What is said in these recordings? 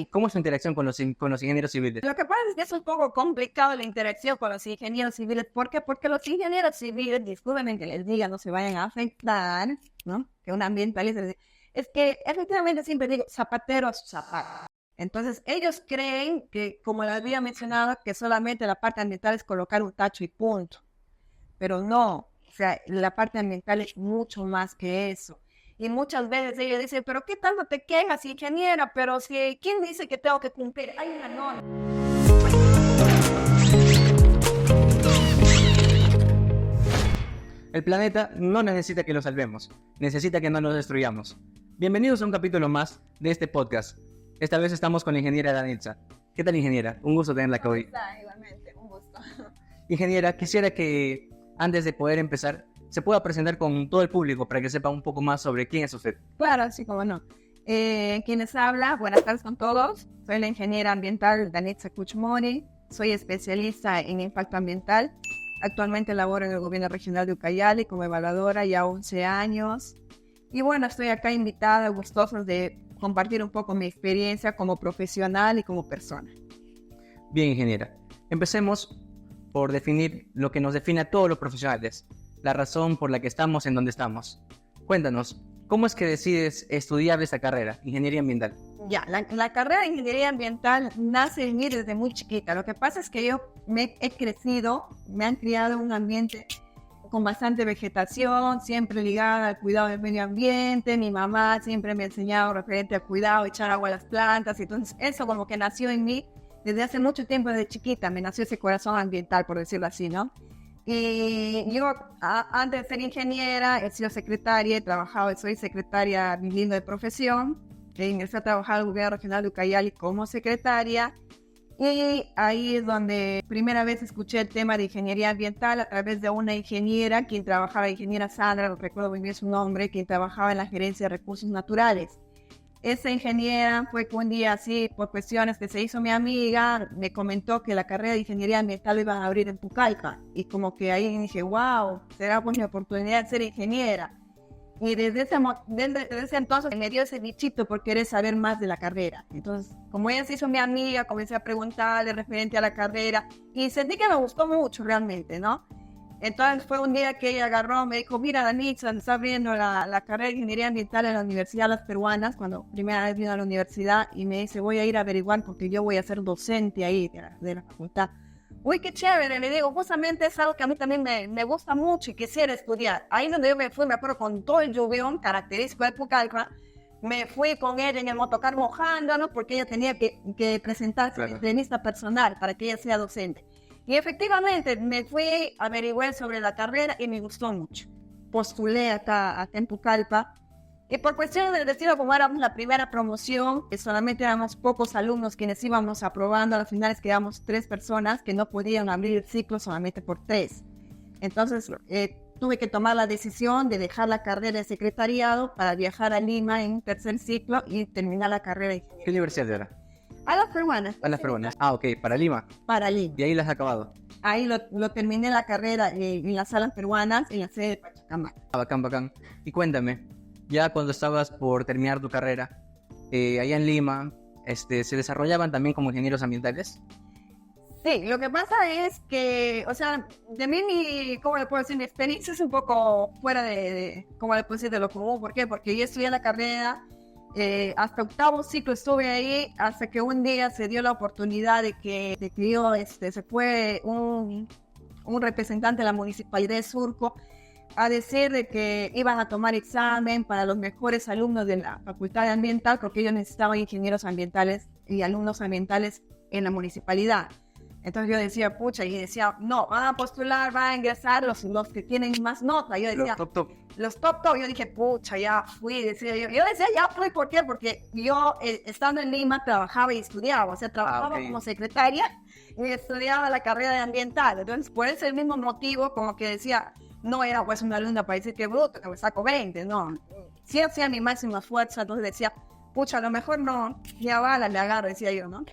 ¿Cómo es su interacción con los ingenieros civiles? Lo que pasa es que es un poco complicado la interacción con los ingenieros civiles. ¿Por qué? Porque los ingenieros civiles, discúlpenme que les diga, no se vayan a afectar, ¿no? Que un ambientalista les diga, es que efectivamente siempre digo, zapatero a su zapato. Entonces, ellos creen que, como les había mencionado, que solamente la parte ambiental es colocar un tacho y punto. Pero no, o sea, la parte ambiental es mucho más que eso. Y muchas veces ellos dicen, pero ¿qué tanto te quejas, ingeniera? Pero si, ¿quién dice que tengo que cumplir? Hay una norma. El planeta no necesita que lo salvemos, necesita que no lo destruyamos. Bienvenidos a un capítulo más de este podcast. Esta vez estamos con la ingeniera Danitza. ¿Qué tal, ingeniera? Un gusto tenerla aquí hoy. Igualmente, un gusto. Ingeniera, quisiera que antes de poder empezar se pueda presentar con todo el público para que sepa un poco más sobre quién es usted. Claro, sí, como no. Quienes habla, buenas tardes con todos. Soy la ingeniera ambiental Danitza Kuchmori. Soy especialista en impacto ambiental. Actualmente laboro en el gobierno regional de Ucayali como evaluadora ya 11 años. Y bueno, estoy acá invitada, gustosa de compartir un poco mi experiencia como profesional y como persona. Bien, ingeniera. Empecemos por definir lo que nos define a todos los profesionales, la razón por la que estamos en donde estamos. Cuéntanos, ¿cómo es que decides estudiar esta carrera, ingeniería ambiental? Ya, la carrera de ingeniería ambiental nace en mí desde muy chiquita. Lo que pasa es que yo he crecido, me han criado en un ambiente con bastante vegetación, siempre ligada al cuidado del medio ambiente. Mi mamá siempre me ha enseñado referente al cuidado, echar agua a las plantas. Entonces, eso como que nació en mí desde hace mucho tiempo, desde chiquita. Me nació ese corazón ambiental, por decirlo así, ¿no? Y yo, antes de ser ingeniera, he sido secretaria, he trabajado, soy secretaria bilingüe de profesión. Ingresé a trabajar al gobierno regional de Ucayali como secretaria. Y ahí es donde primera vez escuché el tema de ingeniería ambiental a través de una ingeniera, quien trabajaba, ingeniera Sandra, no recuerdo muy bien su nombre, quien trabajaba en la gerencia de recursos naturales. Esa ingeniera fue que un día así, por cuestiones que se hizo mi amiga, me comentó que la carrera de ingeniería ambiental iba a abrir en Pucallpa. Y como que ahí dije, wow, será pues mi oportunidad de ser ingeniera. Y desde ese entonces me dio ese bichito por querer saber más de la carrera. Entonces, como ella se hizo mi amiga, comencé a preguntarle referente a la carrera y sentí que me gustó mucho realmente, ¿no? Entonces fue un día que ella agarró, me dijo, mira, Danitza, está abriendo la carrera de ingeniería ambiental en la Universidad de las Peruanas, cuando primera vez vino a la universidad, y me dice, voy a ir a averiguar porque yo voy a ser docente ahí de la facultad. Uy, qué chévere, le digo, justamente es algo que a mí también me gusta mucho y quisiera estudiar. Ahí donde yo me fui, me acuerdo, con todo el lluvión característico de Pucallpa, me fui con ella en el motocar mojándonos porque ella tenía que presentarse en entrevista personal para que ella sea docente. Y efectivamente me fui a averiguar sobre la carrera y me gustó mucho. Postulé acá en Pucallpa. Y por cuestiones del destino, como éramos la primera promoción, que solamente éramos pocos alumnos quienes íbamos aprobando, al final quedamos 3 personas que no podían abrir el ciclo solamente por 3. Entonces tuve que tomar la decisión de dejar la carrera de secretariado para viajar a Lima en un tercer ciclo y terminar la carrera de ingeniería. ¿Qué universidad era? A las peruanas. A las peruanas. Ah, ok, para Lima. Para Lima. Y ahí las has acabado. Ahí lo terminé la carrera en las salas peruanas, en la sede de Pachacamac. Bacán, bacán. Y cuéntame, ya cuando estabas por terminar tu carrera, allá en Lima, ¿se desarrollaban también como ingenieros ambientales? Sí, lo que pasa es que, o sea, de mí, ¿cómo le puedo decir? Mi experiencia es un poco fuera ¿cómo le puedo decir? De lo común. ¿Por qué? Porque yo estudié la carrera, hasta 8º ciclo estuve ahí, hasta que un día se dio la oportunidad de que yo, se fue un representante de la Municipalidad de Surco a decir de que iban a tomar examen para los mejores alumnos de la Facultad de Ambiental, porque ellos necesitaban ingenieros ambientales y alumnos ambientales en la municipalidad. Entonces yo decía, pucha, y decía, no, van a postular, van a ingresar los que tienen más nota. Yo decía, los top. Yo dije, pucha, ya fui. Yo decía, ya fui, ¿por qué? Porque yo, estando en Lima, trabajaba y estudiaba. O sea, trabajaba como secretaria y estudiaba la carrera de ambiental. Entonces, por ese mismo motivo, como que decía, no era pues una alumna para decir que bruto, que me saco 20, no. Sí hacía mi máxima fuerza, entonces decía, pucha, a lo mejor no, ya bala, le agarro, decía yo, ¿no?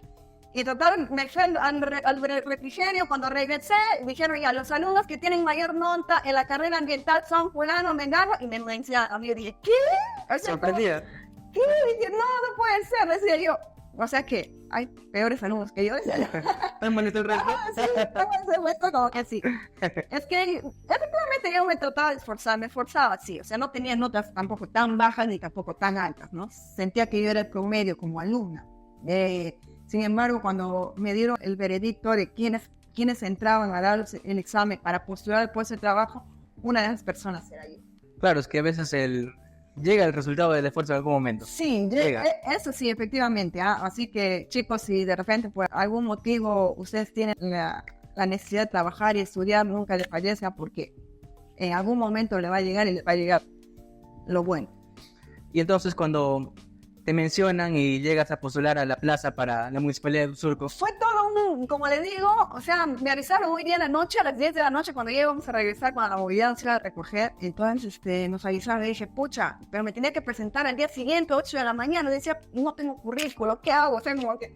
Y total, me fui al refrigerio. Cuando regresé, dijeron ya, los alumnos que tienen mayor nota en la carrera ambiental son fulano, mengano, y me decía a mí, yo dije, ¿qué? O sea, sorprendida. ¿qué? Dije, no puede ser, decía yo. O sea que hay peores alumnos que yo. ¿Tan bonito el resto? Sí, como que sí. Es que efectivamente yo me trataba de esforzar, me esforzaba, sí. O sea, no tenía notas tampoco tan bajas ni tampoco tan altas, ¿no? Sentía que yo era el promedio como alumna. Sin embargo, cuando me dieron el veredicto de quiénes entraban a dar el examen para postular el puesto de trabajo, una de esas personas era yo. Claro, es que a veces llega el resultado del esfuerzo en algún momento. Sí, Llega. eso sí, efectivamente. Así que, chicos, si de repente por algún motivo ustedes tienen la necesidad de trabajar y estudiar, nunca les fallezca, porque en algún momento le va a llegar y le va a llegar lo bueno. Y entonces cuando te mencionan y llegas a postular a la plaza para la Municipalidad de Surco, Fue todo como le digo, o sea, me avisaron hoy día en la noche, a las 10 de la noche, cuando ya íbamos a regresar cuando la movilidad nos iba a recoger. Entonces nos avisaron y dije, pucha, pero me tenía que presentar al día siguiente, 8 de la mañana. Decía, no tengo currículo, ¿qué hago? O sea, como que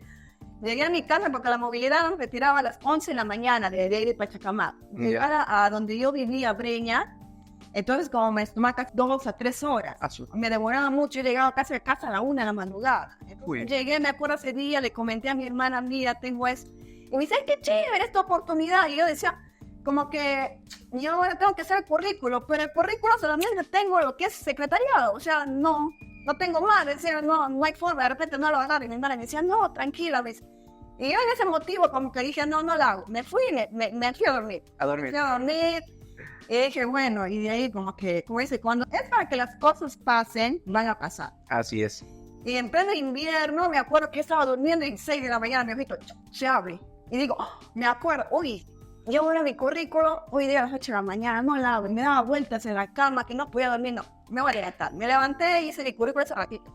llegué a mi casa porque la movilidad nos retiraba a las 11 de la mañana de Pachacamac. Llegar a donde yo vivía, Breña. Entonces, como me tomaba casi 2 a 3 horas, me demoraba mucho. Yo llegaba casi a casa a la 1 de la madrugada. Entonces, llegué, me acuerdo ese día, le comenté a mi hermana, mira, tengo esto. Y me dice, ay, qué chévere esta oportunidad. Y yo decía, como que yo ahora tengo que hacer el currículo, pero el currículo solamente tengo lo que es secretariado. O sea, no tengo más. Decía, no hay forma, de repente no lo agarro. Y mi hermana me decía, no, tranquila, me dice. Y yo en ese motivo como que dije, no lo hago. Me fui a dormir. Me fui a dormir. Y dije, bueno, y de ahí como dice, cuando es para que las cosas pasen, van a pasar. así es. Y en pleno invierno, me acuerdo que estaba durmiendo y 6 de la mañana, mi ojito se abre. Y digo, me acuerdo, uy, yo voy a mi currículo, hoy día a las 8 de la mañana, no la abro. Me daba vueltas en la cama, que no podía dormir, no, me voy a levantar. Me levanté y hice mi currículo ese ratito.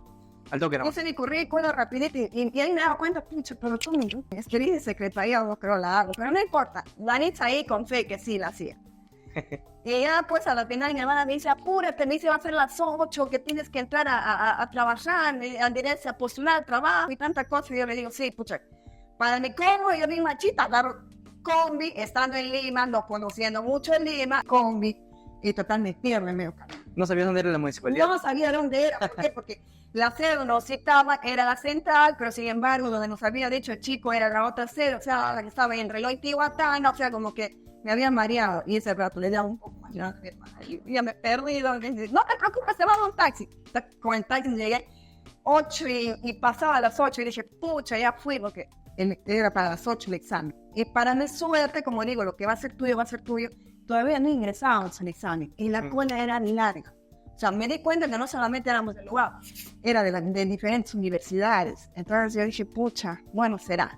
Al toque, ¿no? Hice mi currículo rapidito y ahí me daba cuenta, pucha, pero tú me escribí de secretaría, no creo la hago, pero no importa. Danitza ahí con fe que sí la hacía. Y ya pues a la final mi hermana me dice, apúrate, me dice, va a ser las 8, que tienes que entrar a trabajar, a postular al trabajo y tanta cosa. Y yo le digo, sí, pucha, para mi colmo, yo vi machita, agarro combi, estando en Lima, no conociendo mucho en Lima, combi, y total me pierdo en medio camino. ¿No sabías dónde era la municipalidad? No sabía dónde era, ¿por qué? Porque la sede nos citaba, era la central, pero sin embargo, donde nos había dicho el chico era la otra sede, o sea, la que estaba en Reloj Tihuatán, o sea, como que me había mareado, y ese rato le daba un poco más, ya me he perdido. No te preocupes, te va a dar un taxi. Con el taxi llegué 8 y pasaba a las 8 y dije, pucha, ya fui, porque era para las 8 el examen. Y para mi suerte, como digo, lo que va a ser tuyo, todavía no ingresábamos al examen, y la cola era larga. O sea, me di cuenta que no solamente éramos del lugar, era de diferentes universidades. Entonces yo dije, pucha, bueno, será.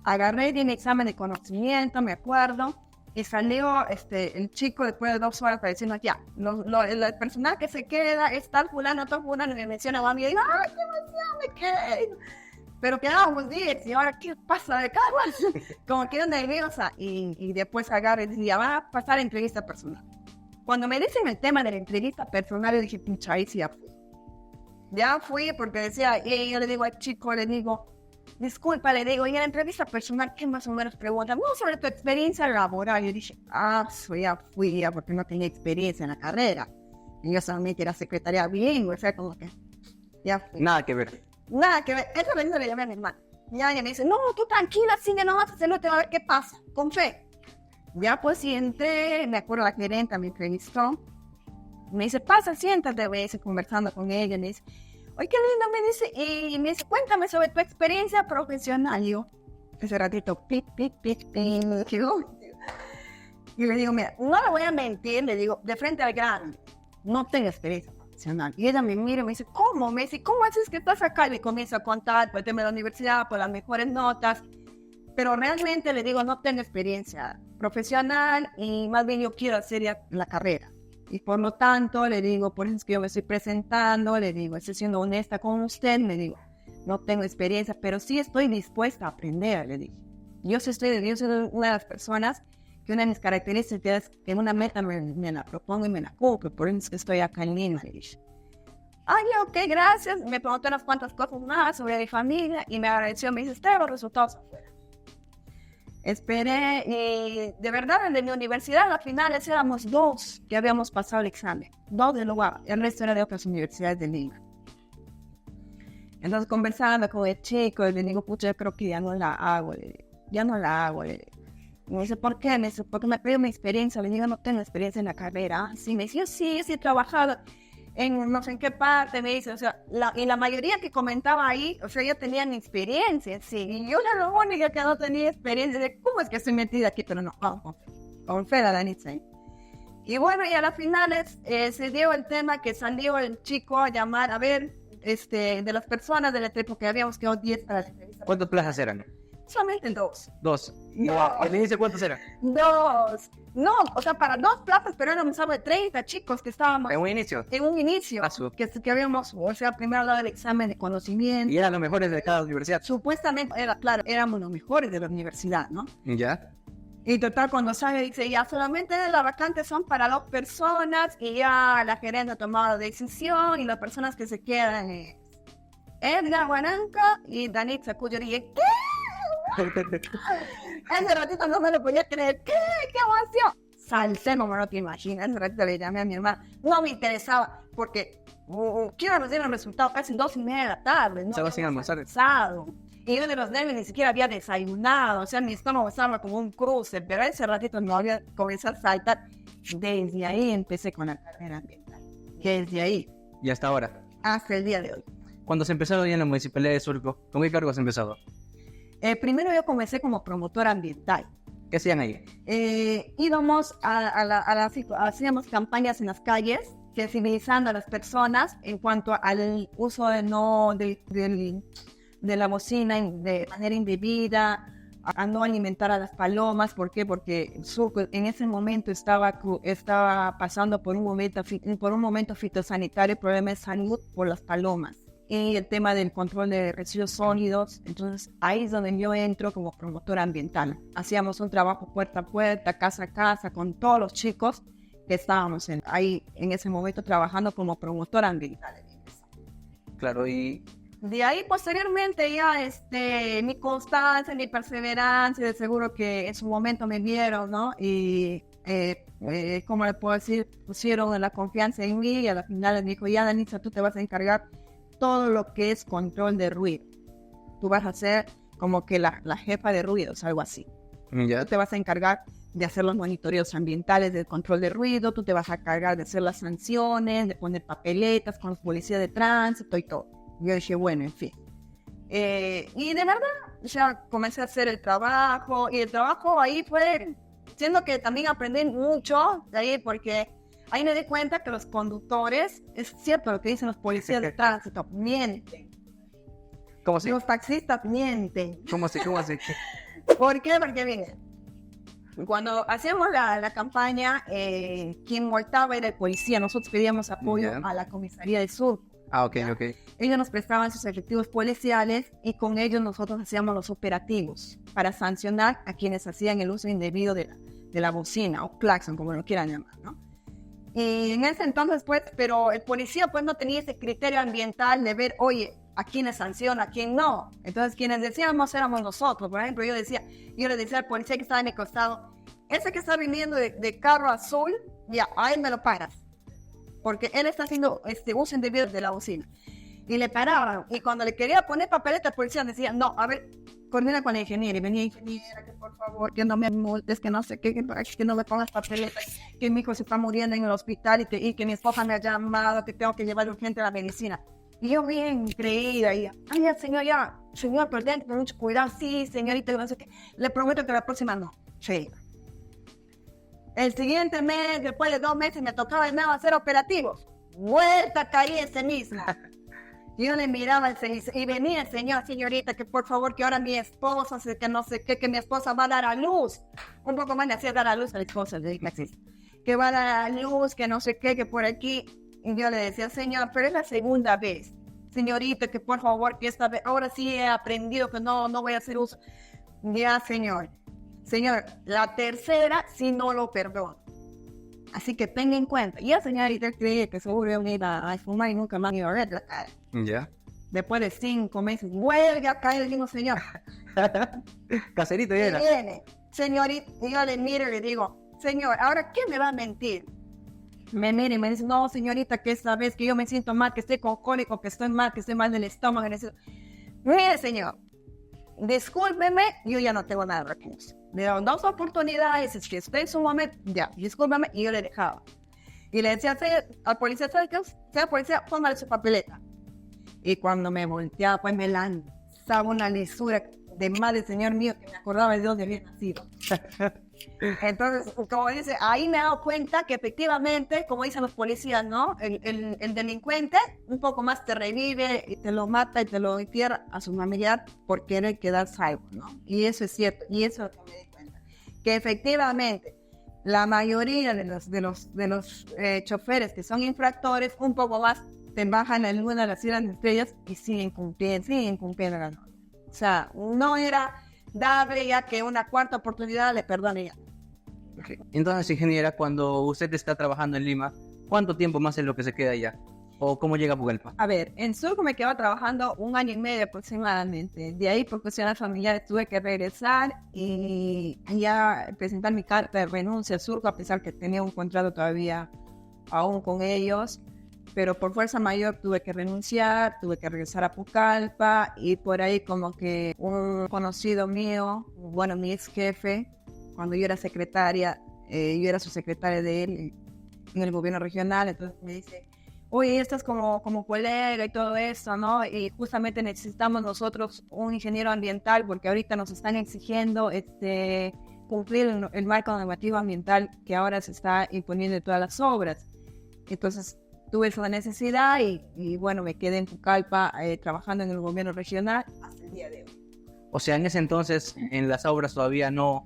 Agarré de mi examen de conocimiento, me acuerdo, y salió el chico después de 2 horas para decirnos, ya, el personal que se queda es tal fulano, y me menciona a mí, y digo, ¡ay, qué emoción, me quedé! Pero quedábamos 10, y ahora, ¿qué pasa de acá? Como quedé nerviosa, y después agarré y dije, ya va a pasar entrevista personal. Cuando me dicen el tema de la entrevista personal, yo dije, pucha, ahí sí ya fui. Ya fui porque decía, y yo le digo al chico, le digo, disculpa, le digo, y en la entrevista personal, ¿qué más o menos preguntan? No, sobre tu experiencia laboral. Yo dije, ya fui, porque no tenía experiencia en la carrera. Y yo solamente era secretaria bilingüe, o sea, como que ya fui. Nada que ver. Nada que ver. Eso le llamé a mi hermana. Ya ella me dice, no, tú tranquila, sigue nomás, hacerlo, te va a ver qué pasa, con fe. Ya pues sí entré, me acuerdo la gerente me entrevistó. Me dice, pasa, siéntate, voy a ir conversando con ella. Me dice, oye, qué lindo, me dice, y me dice, cuéntame sobre tu experiencia profesional. Y yo, ese ratito, pic, y le digo, mira, no le voy a mentir, le digo, de frente al grande, no tengo experiencia profesional. Y ella me mira y me dice, ¿cómo? Me dice, ¿cómo haces que estás acá? Y le comienzo a contar, por el tema de la universidad, por las mejores notas. Pero realmente le digo, no tengo experiencia profesional y más bien yo quiero hacer ya la carrera. Y por lo tanto, le digo, por eso es que yo me estoy presentando, le digo, estoy siendo honesta con usted, le digo, no tengo experiencia, pero sí estoy dispuesta a aprender, le digo. Yo soy una de las personas que una de mis características es que una meta me la propongo y me la cumplo, por eso es que estoy acá en Lima, le dije. Ay, ok, gracias. Me preguntó unas cuantas cosas más sobre mi familia y me agradeció, me dice, los resultados afuera. Esperé y de verdad en mi universidad al final éramos 2 que habíamos pasado el examen, 2 del lugar, el resto era de otras universidades de Lima. Entonces, conversando con el chico, le digo, pucha, yo creo que ya no la hago, ya no la hago. Me dice, ¿por qué? Me dice, porque me pidió mi experiencia. Le digo, no tengo experiencia en la carrera. Sí, me dice, yo sí he trabajado en no sé en qué parte, me dice, o sea, y la mayoría que comentaba ahí, o sea, ya tenían experiencia, sí, y yo era la única que no tenía experiencia, de cómo es que estoy metida aquí, pero no, vamos, con fe, Danitza. Y bueno, y a las finales se dio el tema que salió el chico a llamar, a ver, de las personas del equipo, que habíamos quedado 10 para la entrevista. ¿Cuántas plazas eran? Solamente 2. 2. No. ¿El inicio cuántos eran? 2. No, o sea, para 2 plazas, pero éramos 30 chicos que estábamos ¿En un inicio? en un inicio, Azul. que habíamos, o sea, primero dado el examen de conocimiento. Y eran los mejores de cada universidad. Supuestamente, era claro, éramos los mejores de la universidad, ¿no? ¿Ya? Y total, cuando sale, dice, ya solamente las vacantes son para 2 personas, y ya la gerente ha tomado la decisión, y las personas que se quedan es Edgar Guananca y Danitza, cuyo dije, ¿qué? Ese ratito no me lo podía creer. ¿Qué? ¡Qué emoción! Salté, no me lo te imaginas. Ese ratito le llamé a mi hermana. No me interesaba, porque quiero nos dieron el resultado casi 2:30 de la tarde. No se va sin almorzar. Y yo de los nervios ni siquiera había desayunado. O sea, mi estómago estaba como un cruce. Pero ese ratito no había comenzado a saltar. Desde ahí empecé con la carrera ambiental. Desde ahí. Y hasta ahora. Hasta el día de hoy. Cuando se empezaron ya en la Municipalidad de Surco, ¿con qué cargo has empezado? Primero yo comencé como promotora ambiental. ¿Qué hacían ahí? Íbamos hacíamos campañas en las calles, sensibilizando a las personas en cuanto al uso de la bocina de manera indebida, a no alimentar a las palomas. ¿Por qué? Porque Surco en ese momento estaba pasando por un momento fitosanitario, problema de salud por las palomas. Y el tema del control de residuos sólidos. Entonces ahí es donde yo entro como promotora ambiental. Hacíamos un trabajo puerta a puerta, casa a casa, con todos los chicos que estábamos ahí en ese momento trabajando como promotora ambiental. Claro, y de ahí posteriormente ya mi constancia, mi perseverancia, de seguro que en su momento me vieron, ¿no? Y ¿cómo le puedo decir? Pusieron la confianza en mí, y a la final me dijo, ya Danitza, tú te vas a encargar todo lo que es control de ruido. Tú vas a ser como que la jefa de ruidos, algo así. ¿ya? Tú te vas a encargar de hacer los monitoreos ambientales del control de ruido, tú te vas a encargar de hacer las sanciones, de poner papeletas con los policías de tránsito y todo. Yo dije, bueno, en fin. Y de verdad, ya comencé a hacer el trabajo, y el trabajo ahí fue, siendo que también aprendí mucho de ahí, porque ahí me di cuenta que los conductores, es cierto lo que dicen los policías de tránsito, mienten. ¿Cómo así? Los taxistas mienten. ¿Cómo así? ¿Cómo así? ¿Por qué? Porque miren, cuando hacíamos la campaña, quien multaba era el policía. Nosotros pedíamos apoyo a la comisaría de Surco. Ah, ok. Ellos nos prestaban sus efectivos policiales, y con ellos nosotros hacíamos los operativos para sancionar a quienes hacían el uso indebido de la bocina o claxon, como lo quieran llamar, ¿no? Y en ese entonces, pues, pero el policía pues no tenía ese criterio ambiental de ver, oye, a quiénes sanciona, a quién no. Entonces, quienes decíamos éramos nosotros. Por ejemplo, yo le decía al policía que estaba a mi costado, ese que está viniendo de carro azul, ya, a él me lo paras, porque él está haciendo uso indebido de la bocina. Y le paraban, y cuando le quería poner papeleta, el policía decía, no, a ver, coordina con la ingeniera. Y venía ingeniera, que por favor, que no me multes, que no sé qué, que no me pongas papeletas, que mi hijo se está muriendo en el hospital, y que mi esposa me ha llamado, que tengo que llevar urgente la medicina. Y yo bien creída, y ay, señor, perdón, con mucho cuidado, sí, señorita, no sé qué, le prometo que la próxima no. Sí. El siguiente mes, después de 2 meses, me tocaba de nuevo hacer operativos. Vuelta caí ese mismo. Yo le miraba y venía el señor, señorita, que por favor, que ahora mi esposa, que no sé qué, que mi esposa va a dar a luz. Un poco más le hacía dar a luz a la esposa de taxista. Que va a dar a luz, que no sé qué, que por aquí. Y yo le decía, señor, pero es la segunda vez. Señorita, que por favor, que esta vez, ahora sí he aprendido que no voy a hacer uso. Ya, señor. Señor, la tercera sí no lo perdono. Así que tenga en cuenta. Y la señorita creía que seguro iba a fumar y nunca más iba a ver la cara. ¿Ya? Después de 5 meses, vuelve a caer el mismo señor. Caserito ya era. Viene, señorita, y yo le miro y le digo, señor, ¿ahora quién me va a mentir? me mira y me dice, no, señorita, que esta vez que yo me siento mal, que estoy con cólico, que estoy mal del estómago. Mire, señor, discúlpeme, yo ya no tengo nada de recursos. Le dieron 2 oportunidades, es que estoy en su momento, ya, discúlpeme, y yo le dejaba. Y le decía al policía, ¿sabe qué? Señor policía, póngale su papeleta. Y cuando me volteaba, pues me lanzaba una lisura de madre, señor mío, que me acordaba de dónde había nacido. Entonces, como dice, ahí me he dado cuenta que efectivamente, como dicen los policías, ¿no? El delincuente un poco más te revive y te lo mata y te lo entierra a su familiar por querer quedar salvo, ¿no? Y eso es cierto, y eso es lo que me di cuenta. Que efectivamente, la mayoría de los choferes que son infractores, un poco más te bajan la luna de las islas estrellas y siguen cumpliendo la norma. O sea, no era darle ya que una cuarta oportunidad le perdone ya. Okay. Entonces, ingeniera, cuando usted está trabajando en Lima, ¿cuánto tiempo más es lo que se queda allá? ¿O cómo llega a Pucallpa? A ver, en Surco me quedaba trabajando 1 año y medio aproximadamente. De ahí, por cuestiones familiares, tuve que regresar y ya presentar mi carta de renuncia a Surco, a pesar que tenía un contrato todavía aún con ellos. Pero por fuerza mayor tuve que renunciar, tuve que regresar a Pucallpa y por ahí como que un conocido mío, bueno, mi ex jefe, cuando yo era secretaria, yo era su secretaria de él en el gobierno regional, entonces me dice, oye, estás como colega y todo eso, ¿no? Y justamente necesitamos nosotros un ingeniero ambiental porque ahorita nos están exigiendo cumplir el marco normativo ambiental que ahora se está imponiendo en todas las obras. Entonces, tuve esa necesidad y bueno, me quedé en Pucallpa trabajando en el gobierno regional hasta el día de hoy. O sea, en ese entonces, en las obras todavía no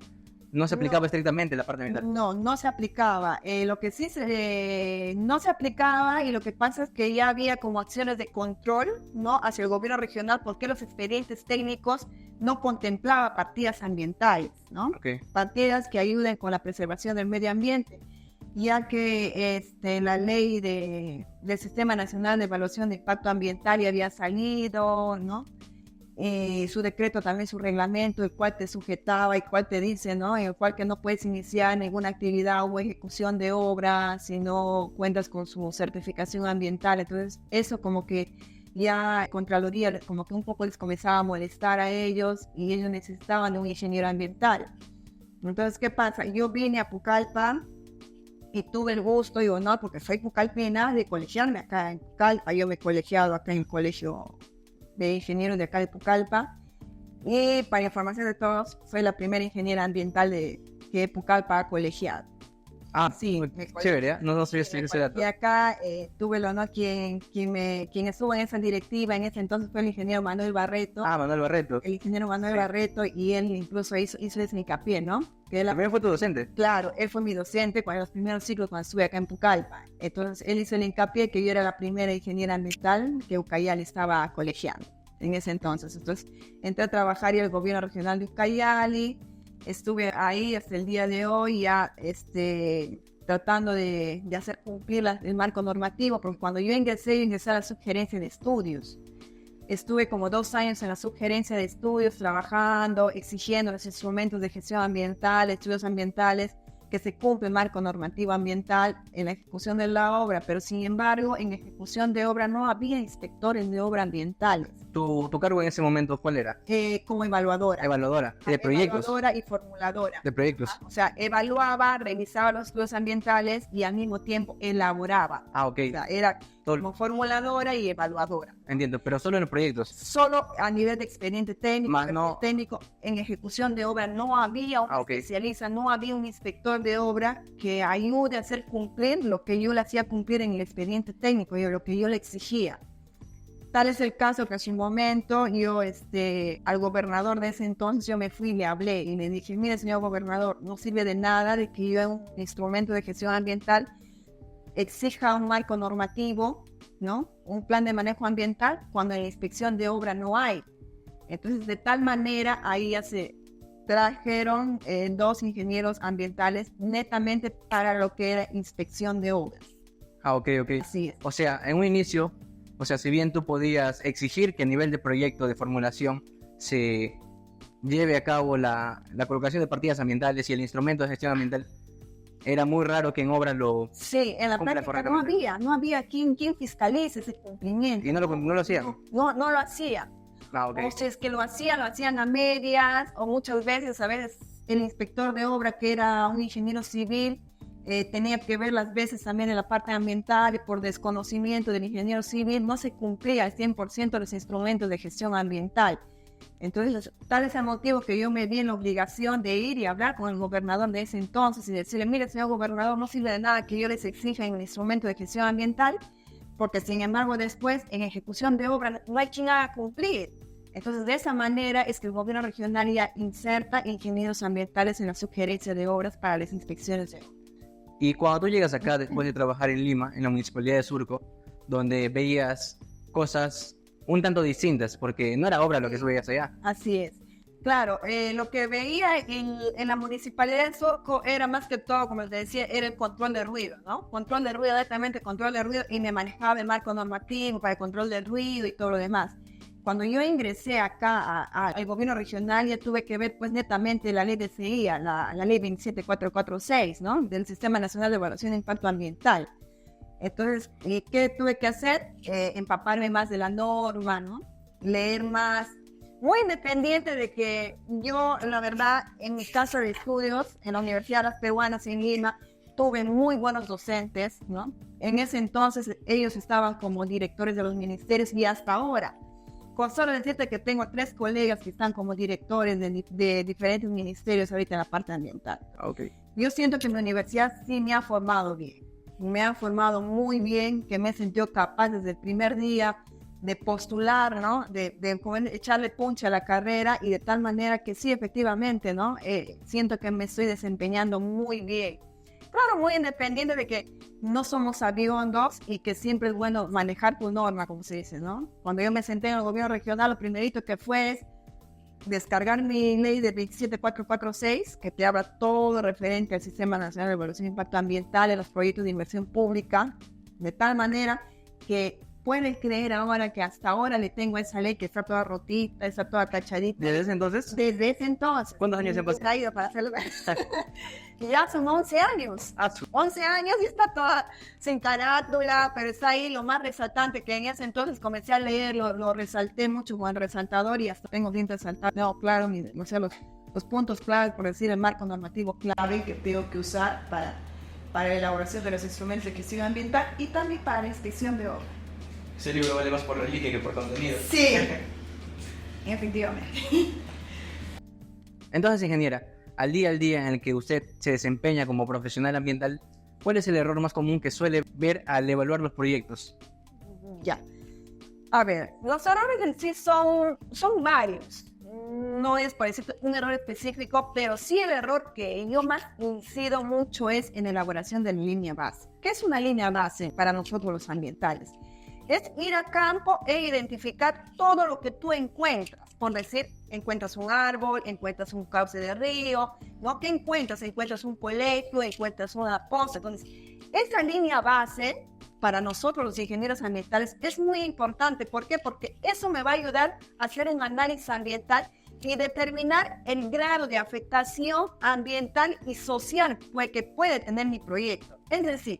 se aplicaba estrictamente la parte ambiental. No se aplicaba. Lo que sí no se aplicaba y lo que pasa es que ya había como acciones de control, ¿no? Hacia el gobierno regional porque los expedientes técnicos no contemplaban partidas ambientales, ¿no? Okay. Partidas que ayuden con la preservación del medio ambiente, ya que la ley del Sistema Nacional de Evaluación de Impacto Ambiental ya había salido, ¿no? Su decreto también, su reglamento, el cual te sujetaba y cual te dice, ¿no? En el cual que no puedes iniciar ninguna actividad o ejecución de obra si no cuentas con su certificación ambiental. Entonces, eso como que ya Contraloría como que un poco les comenzaba a molestar a ellos y ellos necesitaban de un ingeniero ambiental. Entonces, ¿qué pasa? Yo vine a Pucallpa y tuve el gusto y honor, porque soy pucallpina, de colegiarme acá en Pucallpa. Yo me he colegiado acá en el colegio de ingenieros de acá de Pucallpa. Y para información de todos, soy la primera ingeniera ambiental que Pucallpa ha colegiado. Ah, sí, chévere, ¿eh? No sabía ese dato. Y acá tuve el honor, quien estuvo en esa directiva en ese entonces fue el ingeniero Manuel Barreto. Ah, Manuel Barreto. El ingeniero Manuel Barreto, y él incluso hizo ese hincapié, ¿no? Que ¿También fue tu docente? Claro, él fue mi docente en los primeros ciclos cuando estuve acá en Pucallpa. Entonces, él hizo el hincapié que yo era la primera ingeniera ambiental que Ucayali estaba colegiando en ese entonces. Entonces, entré a trabajar en el gobierno regional de Ucayali. Estuve ahí hasta el día de hoy ya tratando de hacer cumplir el marco normativo, porque cuando yo ingresé a la subgerencia de estudios. Estuve como 2 años en la subgerencia de estudios trabajando, exigiendo los instrumentos de gestión ambiental, estudios ambientales, que se cumple el marco normativo ambiental en la ejecución de la obra, pero sin embargo en ejecución de obra no había inspectores de obra ambientales. ¿Tu cargo en ese momento cuál era? Como evaluadora. Evaluadora, de proyectos. Evaluadora y formuladora. De proyectos. O sea, evaluaba, revisaba los estudios ambientales y al mismo tiempo elaboraba. Ah, ok. O sea, era como formuladora y evaluadora. Entiendo, pero solo en los proyectos. Solo a nivel de expediente técnico. Más no. Técnico, en ejecución de obra no había un especialista, no había un inspector de obra que ayude a hacer cumplir lo que yo le hacía cumplir en el expediente técnico y lo que yo le exigía. Tal es el caso que hace un momento yo al gobernador de ese entonces yo me fui y le hablé y le dije, mire señor gobernador, no sirve de nada de que yo en un instrumento de gestión ambiental exija un marco normativo, ¿no? Un plan de manejo ambiental cuando en la inspección de obra no hay. Entonces, de tal manera, ahí ya se trajeron 2 ingenieros ambientales netamente para lo que era inspección de obras. Ah, ok. Así es. O sea, en un inicio, si bien tú podías exigir que a nivel de proyecto de formulación se lleve a cabo la colocación de partidas ambientales y el instrumento de gestión ambiental, Era muy raro que en obras lo Sí, en la cumpla práctica correctamente. no había quien fiscalice ese cumplimiento. Y no lo hacían. No lo hacía. Ah, ok. O si es que lo hacían a medias, o muchas veces, a veces, el inspector de obra, que era un ingeniero civil, tenía que ver las veces también en la parte ambiental, y por desconocimiento del ingeniero civil no se cumplía al 100% los instrumentos de gestión ambiental. Entonces, tal es el motivo que yo me vi en la obligación de ir y hablar con el gobernador de ese entonces y decirle: mire, señor gobernador, no sirve de nada que yo les exija en el instrumento de gestión ambiental, porque sin embargo después en ejecución de obra no hay quien haga cumplir. Entonces, de esa manera es que el gobierno regional ya inserta ingenieros ambientales en la sugerencia de obras para las inspecciones de obra. Y cuando tú llegas acá después de trabajar en Lima, en la Municipalidad de Surco, donde veías cosas un tanto distintas, porque no era obra lo que tú veías allá. Así es. Claro, lo que veía en la Municipalidad de Surco era más que todo, como te decía, era el control de ruido, ¿no? Control de ruido, directamente control de ruido, y me manejaba el marco normativo para el control del ruido y todo lo demás. Cuando yo ingresé acá al gobierno regional, ya tuve que ver pues netamente la ley de CIA, la ley 27446, ¿no? Del Sistema Nacional de Evaluación de Impacto Ambiental. Entonces, ¿qué tuve que hacer? Empaparme más de la norma, ¿no? Leer más. Muy independiente de que yo, la verdad, en mi casa de estudios, en la Universidad de las Peruanas en Lima, tuve muy buenos docentes, ¿no? En ese entonces ellos estaban como directores de los ministerios y hasta ahora. Con solo decirte que tengo 3 colegas que están como directores de diferentes ministerios ahorita en la parte ambiental. Okay. Yo siento que mi universidad sí me ha formado bien. Me ha formado muy bien, que me he sentido capaz desde el primer día de postular, ¿no? De echarle punche a la carrera, y de tal manera que sí, efectivamente, ¿no? Siento que me estoy desempeñando muy bien. Claro, muy independiente de que no somos aviondos y que siempre es bueno manejar tu norma, como se dice, ¿no? Cuando yo me senté en el gobierno regional, lo primerito que fue es descargar mi ley de 27446, que te habla todo referente al Sistema Nacional de Evaluación de Impacto Ambiental en los proyectos de inversión pública, de tal manera que pueden creer ahora que hasta ahora le tengo esa ley que está toda rotita, está toda cachadita. ¿Desde ese entonces? Desde ese entonces. ¿Cuántos años se han pasado? Traído para hacerlo. Ya son 11 años. 11 años y está toda sin carátula, pero está ahí lo más resaltante, que en ese entonces comencé a leer, lo resalté mucho con el resaltador y hasta tengo bien resaltado. No, claro, o sea, los puntos clave, por decir, el marco normativo clave que tengo que usar para la elaboración de los instrumentos de gestión ambiental y también para la inspección de obra. Ese libro vale más por la línea que por contenido. Sí, efectivamente. Entonces, ingeniera, al día en el que usted se desempeña como profesional ambiental, ¿cuál es el error más común que suele ver al evaluar los proyectos? Ya. A ver, los errores en sí son varios. No es por decir un error específico, pero sí el error que yo más incido mucho es en la elaboración de la línea base. ¿Qué es una línea base para nosotros los ambientales? Es ir a campo e identificar todo lo que tú encuentras. Por decir, encuentras un árbol, encuentras un cauce de río, ¿no? ¿Qué encuentras? Encuentras un colegio, encuentras una poza. Entonces, esa línea base para nosotros los ingenieros ambientales es muy importante. ¿Por qué? Porque eso me va a ayudar a hacer un análisis ambiental y determinar el grado de afectación ambiental y social que puede tener mi proyecto. Es decir,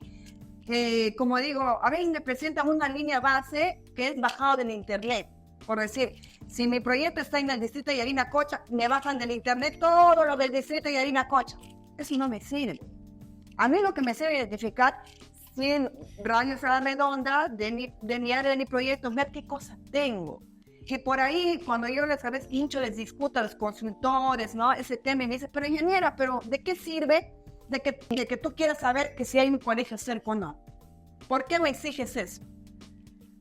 como digo, a veces me presentan una línea base que es bajado del internet. Por decir, si mi proyecto está en el distrito de Yarinacocha, me bajan del internet todo lo del distrito de Yarinacocha. Eso no me sirve. A mí lo que me sirve es identificar 100 radios a la redonda de mi área, de mi proyecto, ver qué cosas tengo. Que por ahí, cuando yo les les discuto a los consultores, ¿no? Ese tema, y me dice, pero ingeniera, ¿pero de qué sirve de que tú quieras saber que si hay un colegio cerca o no? ¿Por qué me exiges eso?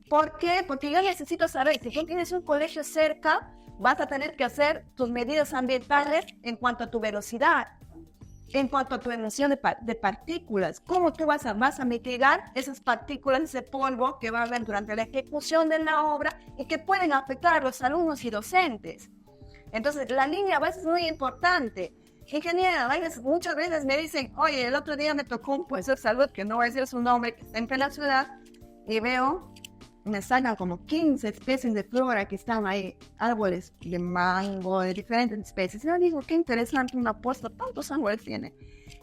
¿Por qué? Porque yo necesito saber, si tú tienes un colegio cerca, vas a tener que hacer tus medidas ambientales en cuanto a tu velocidad, en cuanto a tu emisión de partículas. ¿Cómo tú vas a mitigar esas partículas, ese polvo que va a haber durante la ejecución de la obra y que pueden afectar a los alumnos y docentes? Entonces, la línea base es muy importante. Ingeniera, muchas veces me dicen, oye, el otro día me tocó un profesor de salud, que no voy a decir su nombre, que está en plena ciudad, y veo me sacan como 15 especies de flora que están ahí, árboles de mango, de diferentes especies. Y yo digo, qué interesante, una posta, tantos árboles tiene.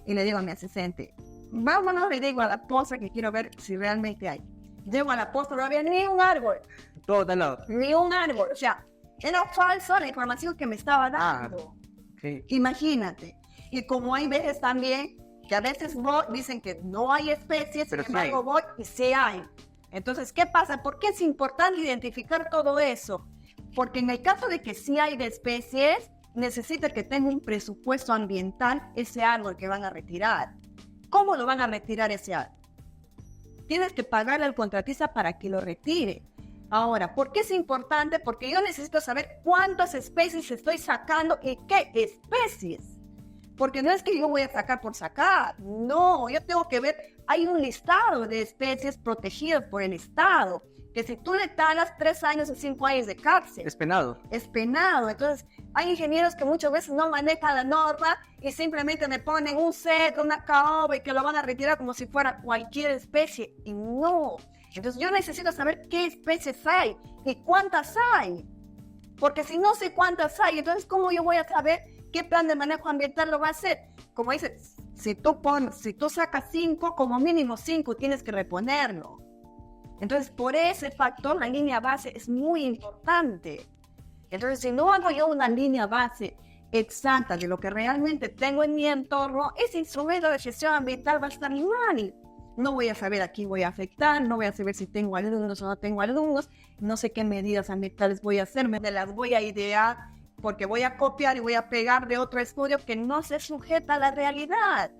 Y le digo a mi asistente, vámonos, le digo a la posta que quiero ver si realmente hay. Llego a la posta, no había ni un árbol. Todo tal lado. Ni un árbol. O sea, era falso la información que me estaba dando. Sí. Imagínate. Y como hay veces también que a veces dicen que no hay especies, pero sin embargo voy y sí hay. Entonces, ¿qué pasa? ¿Por qué es importante identificar todo eso? Porque en el caso de que sí hay de especies, necesita que tenga un presupuesto ambiental ese árbol que van a retirar. ¿Cómo lo van a retirar ese árbol? Tienes que pagarle al contratista para que lo retire. Ahora, ¿por qué es importante? Porque yo necesito saber cuántas especies estoy sacando y qué especies. Porque no es que yo voy a sacar por sacar, no, yo tengo que ver, hay un listado de especies protegidas por el Estado, que si tú le talas 3 años o 5 años de cárcel. Es penado. Es penado, entonces hay ingenieros que muchas veces no manejan la norma y simplemente me ponen un cedro, una caoba y que lo van a retirar como si fuera cualquier especie, y no. Entonces yo necesito saber qué especies hay y cuántas hay, porque si no sé cuántas hay, entonces ¿cómo yo voy a saber qué plan de manejo ambiental lo va a hacer? Como dice, si tú sacas 5, como mínimo 5 tienes que reponerlo. Entonces, por ese factor, la línea base es muy importante. Entonces, si no hago yo una línea base exacta de lo que realmente tengo en mi entorno, ese instrumento de gestión ambiental va a estar mal. No voy a saber a quién voy a afectar, no voy a saber si tengo alumnos o no tengo alumnos, no sé qué medidas ambientales voy a hacer, me las voy a idear, porque voy a copiar y voy a pegar de otro estudio que no se sujeta a la realidad.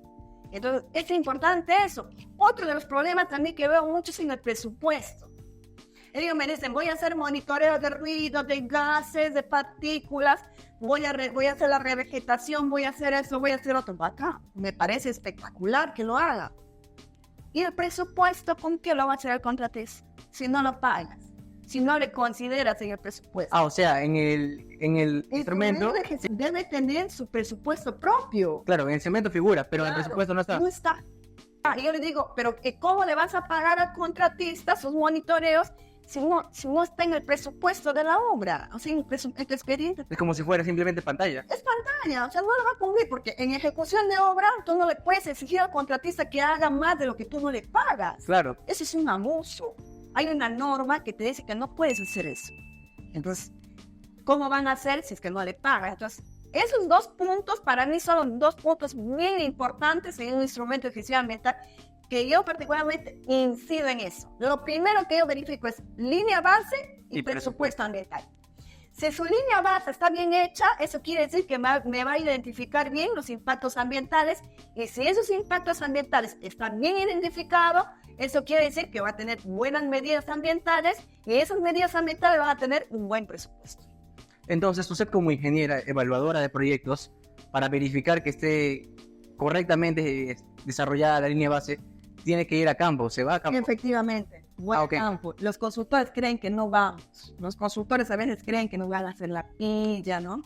Entonces, es importante eso. Otro de los problemas también que veo mucho es en el presupuesto. Ellos me dicen, voy a hacer monitoreo de ruido, de gases, de partículas, voy a hacer la revegetación, voy a hacer eso, voy a hacer otro. Acá, me parece espectacular que lo haga. ¿Y el presupuesto con qué lo va a hacer el contratista? Si no lo pagas, si no le consideras en el presupuesto. O sea, en el instrumento... Debe tener su presupuesto propio. Claro, en el cemento figura, pero Claro, en el presupuesto no está. No está. Y yo le digo, pero ¿cómo le vas a pagar al contratista sus monitoreos si no está en el presupuesto de la obra? O sea, en el expediente. Es como si fuera simplemente pantalla. Es pantalla, o sea, no lo va a cumplir porque en ejecución de obra tú no le puedes exigir al contratista que haga más de lo que tú no le pagas. Claro. Eso es un abuso. Hay una norma que te dice que no puedes hacer eso. Entonces, ¿cómo van a hacer si es que no le pagas? Entonces, esos 2 puntos para mí son 2 puntos muy importantes en un instrumento de gestión ambiental que yo particularmente incido en eso. Lo primero que yo verifico es línea base y presupuesto ambiental. Si su línea base está bien hecha, eso quiere decir que me va a identificar bien los impactos ambientales, y si esos impactos ambientales están bien identificados, eso quiere decir que va a tener buenas medidas ambientales, y esas medidas ambientales van a tener un buen presupuesto. Entonces, usted como ingeniera evaluadora de proyectos, para verificar que esté correctamente desarrollada la línea base, tiene que ir a campo, se va a campo. Efectivamente, voy a campo. Los consultores creen que no vamos. Los consultores a veces creen que nos van a hacer la pilla, ¿no?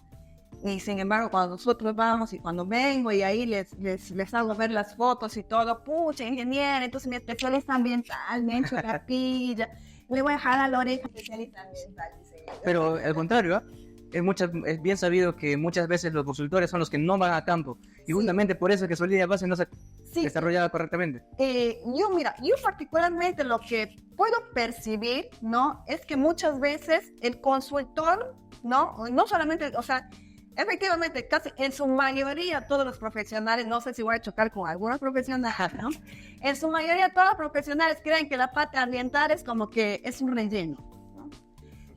Y sin embargo, cuando nosotros vamos y cuando vengo y ahí les hago ver las fotos y todo, pucha, ingeniero, entonces mi especialista ambiental me ha hecho la pilla, le voy a jalar la oreja especialista ambiental. Pero al contrario, es bien sabido que muchas veces los consultores son los que no van a campo, y justamente por eso es que su línea base no se desarrollada correctamente. Yo particularmente lo que puedo percibir, ¿no? Es que muchas veces el consultor, ¿no? No solamente, o sea, efectivamente, casi en su mayoría todos los profesionales, no sé si voy a chocar con algunos profesionales, ¿no? En su mayoría todos los profesionales creen que la parte ambiental es como que es un relleno, ¿no?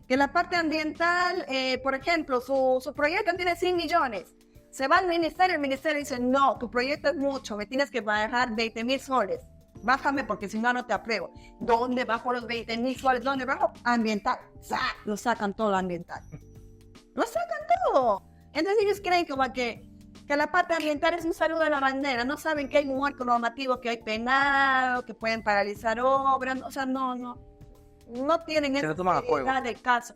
Que la parte ambiental, por ejemplo, su proyecto tiene 100 millones. Se va al ministerio, el ministerio dice, no, tu proyecto es mucho, me tienes que bajar 20,000 soles. Bájame porque si no, no te apruebo. ¿Dónde bajo los 20,000 soles? ¿Dónde bajo? Ambiental. Lo sacan todo ambiental. Lo sacan todo. Entonces ellos creen como que la parte ambiental es un saludo a la bandera. No saben que hay un marco normativo, que hay penado, que pueden paralizar obras. O sea, no tienen esa seriedad del caso.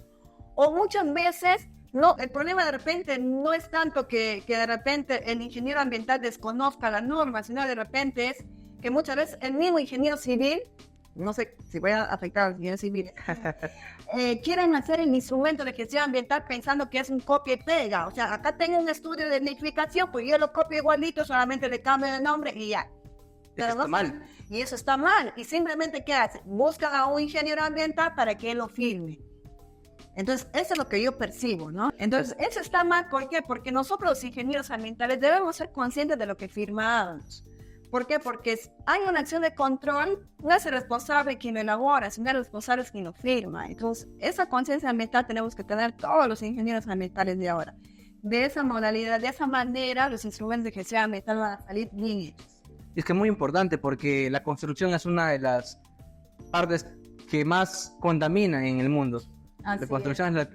O muchas veces, no, el problema de repente no es tanto que de repente el ingeniero ambiental desconozca la norma, sino de repente es que muchas veces el mismo ingeniero civil no sé si voy a afectar a los ingenieros civiles, quieren hacer el instrumento de gestión ambiental pensando que es un copia y pega. O sea, acá tengo un estudio de nidificación, pues yo lo copio igualito, solamente le cambio el nombre y ya. Pero está mal. Y eso está mal. Y simplemente, ¿qué hacen? Buscan a un ingeniero ambiental para que él lo firme. Entonces, eso es lo que yo percibo, ¿no? Entonces, eso está mal. ¿Por qué? Porque nosotros los ingenieros ambientales debemos ser conscientes de lo que firmamos. ¿Por qué? Porque hay una acción de control, no es el responsable quien lo elabora, sino el responsable es quien lo firma. Entonces, esa conciencia ambiental tenemos que tener todos los ingenieros ambientales de ahora. De esa modalidad, de esa manera, los instrumentos de gestión ambiental van a salir bien hechos. Y es que es muy importante porque la construcción es una de las partes que más contamina en el mundo. La construcción es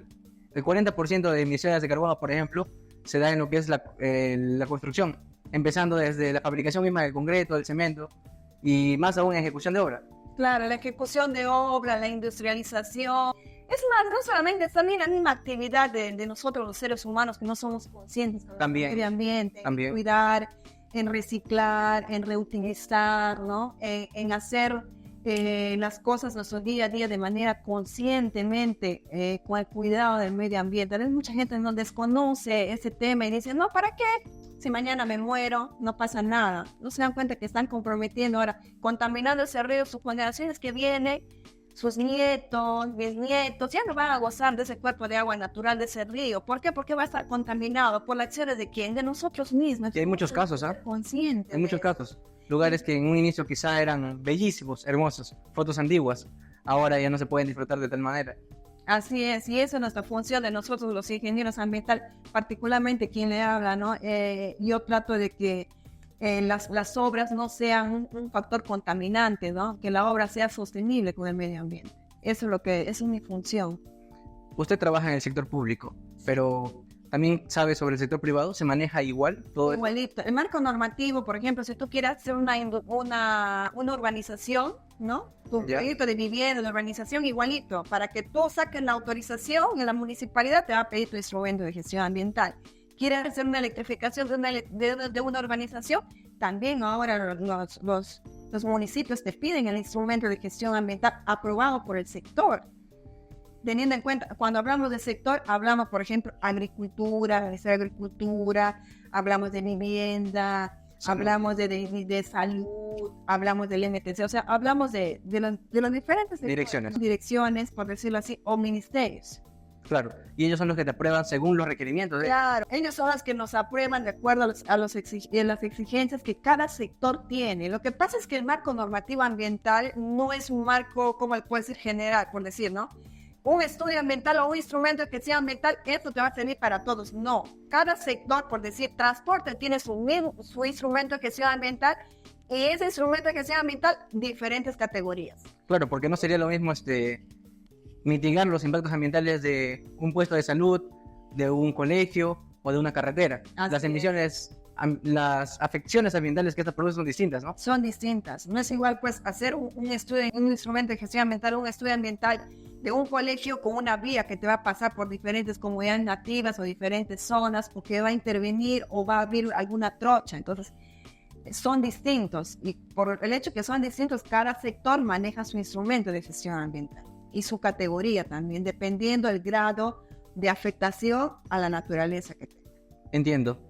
el 40% de emisiones de carbono, por ejemplo, se da en lo que es la construcción, empezando desde la fabricación misma del concreto, del cemento y más aún en ejecución de obra. Claro, la ejecución de obra, la industrialización. Es más, no solamente, es también la misma actividad de nosotros los seres humanos que no somos conscientes del medio ambiente, en cuidar, en reciclar, en reutilizar, ¿no? En hacer las cosas nuestro día a día de manera conscientemente, con el cuidado del medio ambiente. Hay mucha gente que no desconoce ese tema y dice, no, ¿para qué? Si mañana me muero, no pasa nada. No se dan cuenta que están comprometiendo ahora, contaminando ese río, sus generaciones que vienen, sus nietos, bisnietos, ya no van a gozar de ese cuerpo de agua natural de ese río. ¿Por qué? Porque va a estar contaminado por las acciones de quién, de nosotros mismos. Y hay muchos casos, ¿ah? Conscientes. Hay muchos casos. Lugares que en un inicio quizá eran bellísimos, hermosos, fotos antiguas, ahora ya no se pueden disfrutar de tal manera. Así es, y esa es nuestra función de nosotros los ingenieros ambientales, particularmente quien le habla, ¿no? Yo trato de que las obras no sean un factor contaminante, ¿no? Que la obra sea sostenible con el medio ambiente. Eso es mi función. Usted trabaja en el sector público, pero también sabe sobre el sector privado, ¿se maneja igual todo igualito. El marco normativo, por ejemplo, si tú quieres hacer una urbanización, ¿no? Tu proyecto de vivienda, de urbanización, igualito. Para que tú saques la autorización en la municipalidad, te va a pedir tu instrumento de gestión ambiental. ¿Quieres hacer una electrificación de una urbanización? También ahora los municipios te piden el instrumento de gestión ambiental aprobado por el sector. Teniendo en cuenta, cuando hablamos de sector, hablamos, por ejemplo, agricultura, hablamos de vivienda, hablamos de salud, hablamos del MTC, o sea, hablamos de las diferentes direcciones, por decirlo así, o ministerios. Claro, y ellos son los que te aprueban según los requerimientos. Claro, ellos son los que nos aprueban de acuerdo a las exigencias que cada sector tiene. Lo que pasa es que el marco normativo ambiental no es un marco, como el puede ser general, por decir, ¿no? Un estudio ambiental o un instrumento que sea ambiental, esto te va a servir para todos. No, cada sector, por decir, transporte tiene su instrumento que sea ambiental y ese instrumento que sea ambiental, diferentes categorías. Claro, porque no sería lo mismo mitigar los impactos ambientales de un puesto de salud, de un colegio o de una carretera. Las emisiones, las afecciones ambientales que estas producen son distintas, ¿no? Son distintas. No es igual, pues, hacer un estudio, un instrumento de gestión ambiental, un estudio ambiental de un colegio con una vía que te va a pasar por diferentes comunidades nativas o diferentes zonas, o que va a intervenir o va a abrir alguna trocha. Entonces, son distintos. Y por el hecho que son distintos, cada sector maneja su instrumento de gestión ambiental y su categoría también, dependiendo del grado de afectación a la naturaleza que tenga. Entiendo.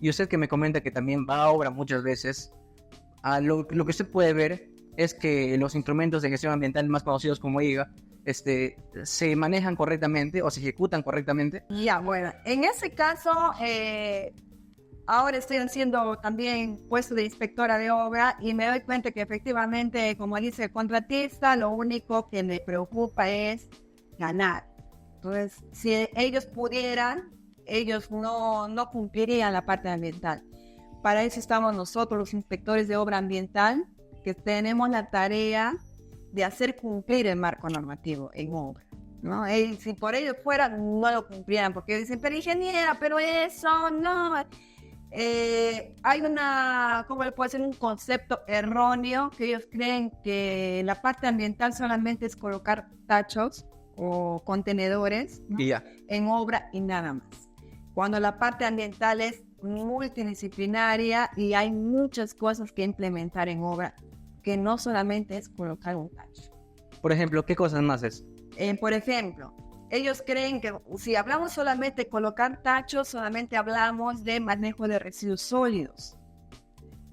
Y usted que me comenta que también va a obra muchas veces, lo que usted puede ver es que los instrumentos de gestión ambiental más conocidos como IGA se manejan correctamente o se ejecutan correctamente. Ya, bueno, en ese caso, ahora estoy haciendo también puesto de inspectora de obra y me doy cuenta que efectivamente, como dice el contratista, lo único que le preocupa es ganar. Entonces, si ellos pudieran, ellos no cumplirían la parte ambiental. Para eso estamos nosotros, los inspectores de obra ambiental, que tenemos la tarea de hacer cumplir el marco normativo en obra, ¿no? Y si por ellos fuera, no lo cumplieran, porque dicen, pero ingeniera, pero eso no. Hay ¿cómo le puede ser? Un concepto erróneo, que ellos creen que la parte ambiental solamente es colocar tachos o contenedores, ¿no? En obra y nada más. Cuando la parte ambiental es multidisciplinaria y hay muchas cosas que implementar en obra, que no solamente es colocar un tacho. Por ejemplo, ¿qué cosas más es? Por ejemplo, ellos creen que si hablamos solamente de colocar tachos, solamente hablamos de manejo de residuos sólidos.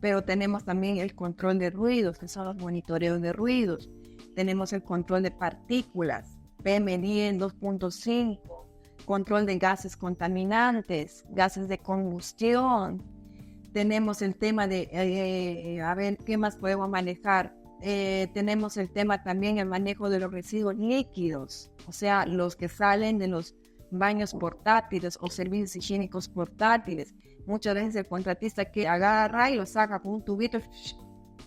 Pero tenemos también el control de ruidos, que son los monitoreos de ruidos. Tenemos el control de partículas, PM10 2.5, control de gases contaminantes, gases de combustión. Tenemos el tema de, a ver, ¿qué más podemos manejar? Tenemos el tema también, el manejo de los residuos líquidos, o sea, los que salen de los baños portátiles o servicios higiénicos portátiles. Muchas veces el contratista que agarra y lo saca con un tubito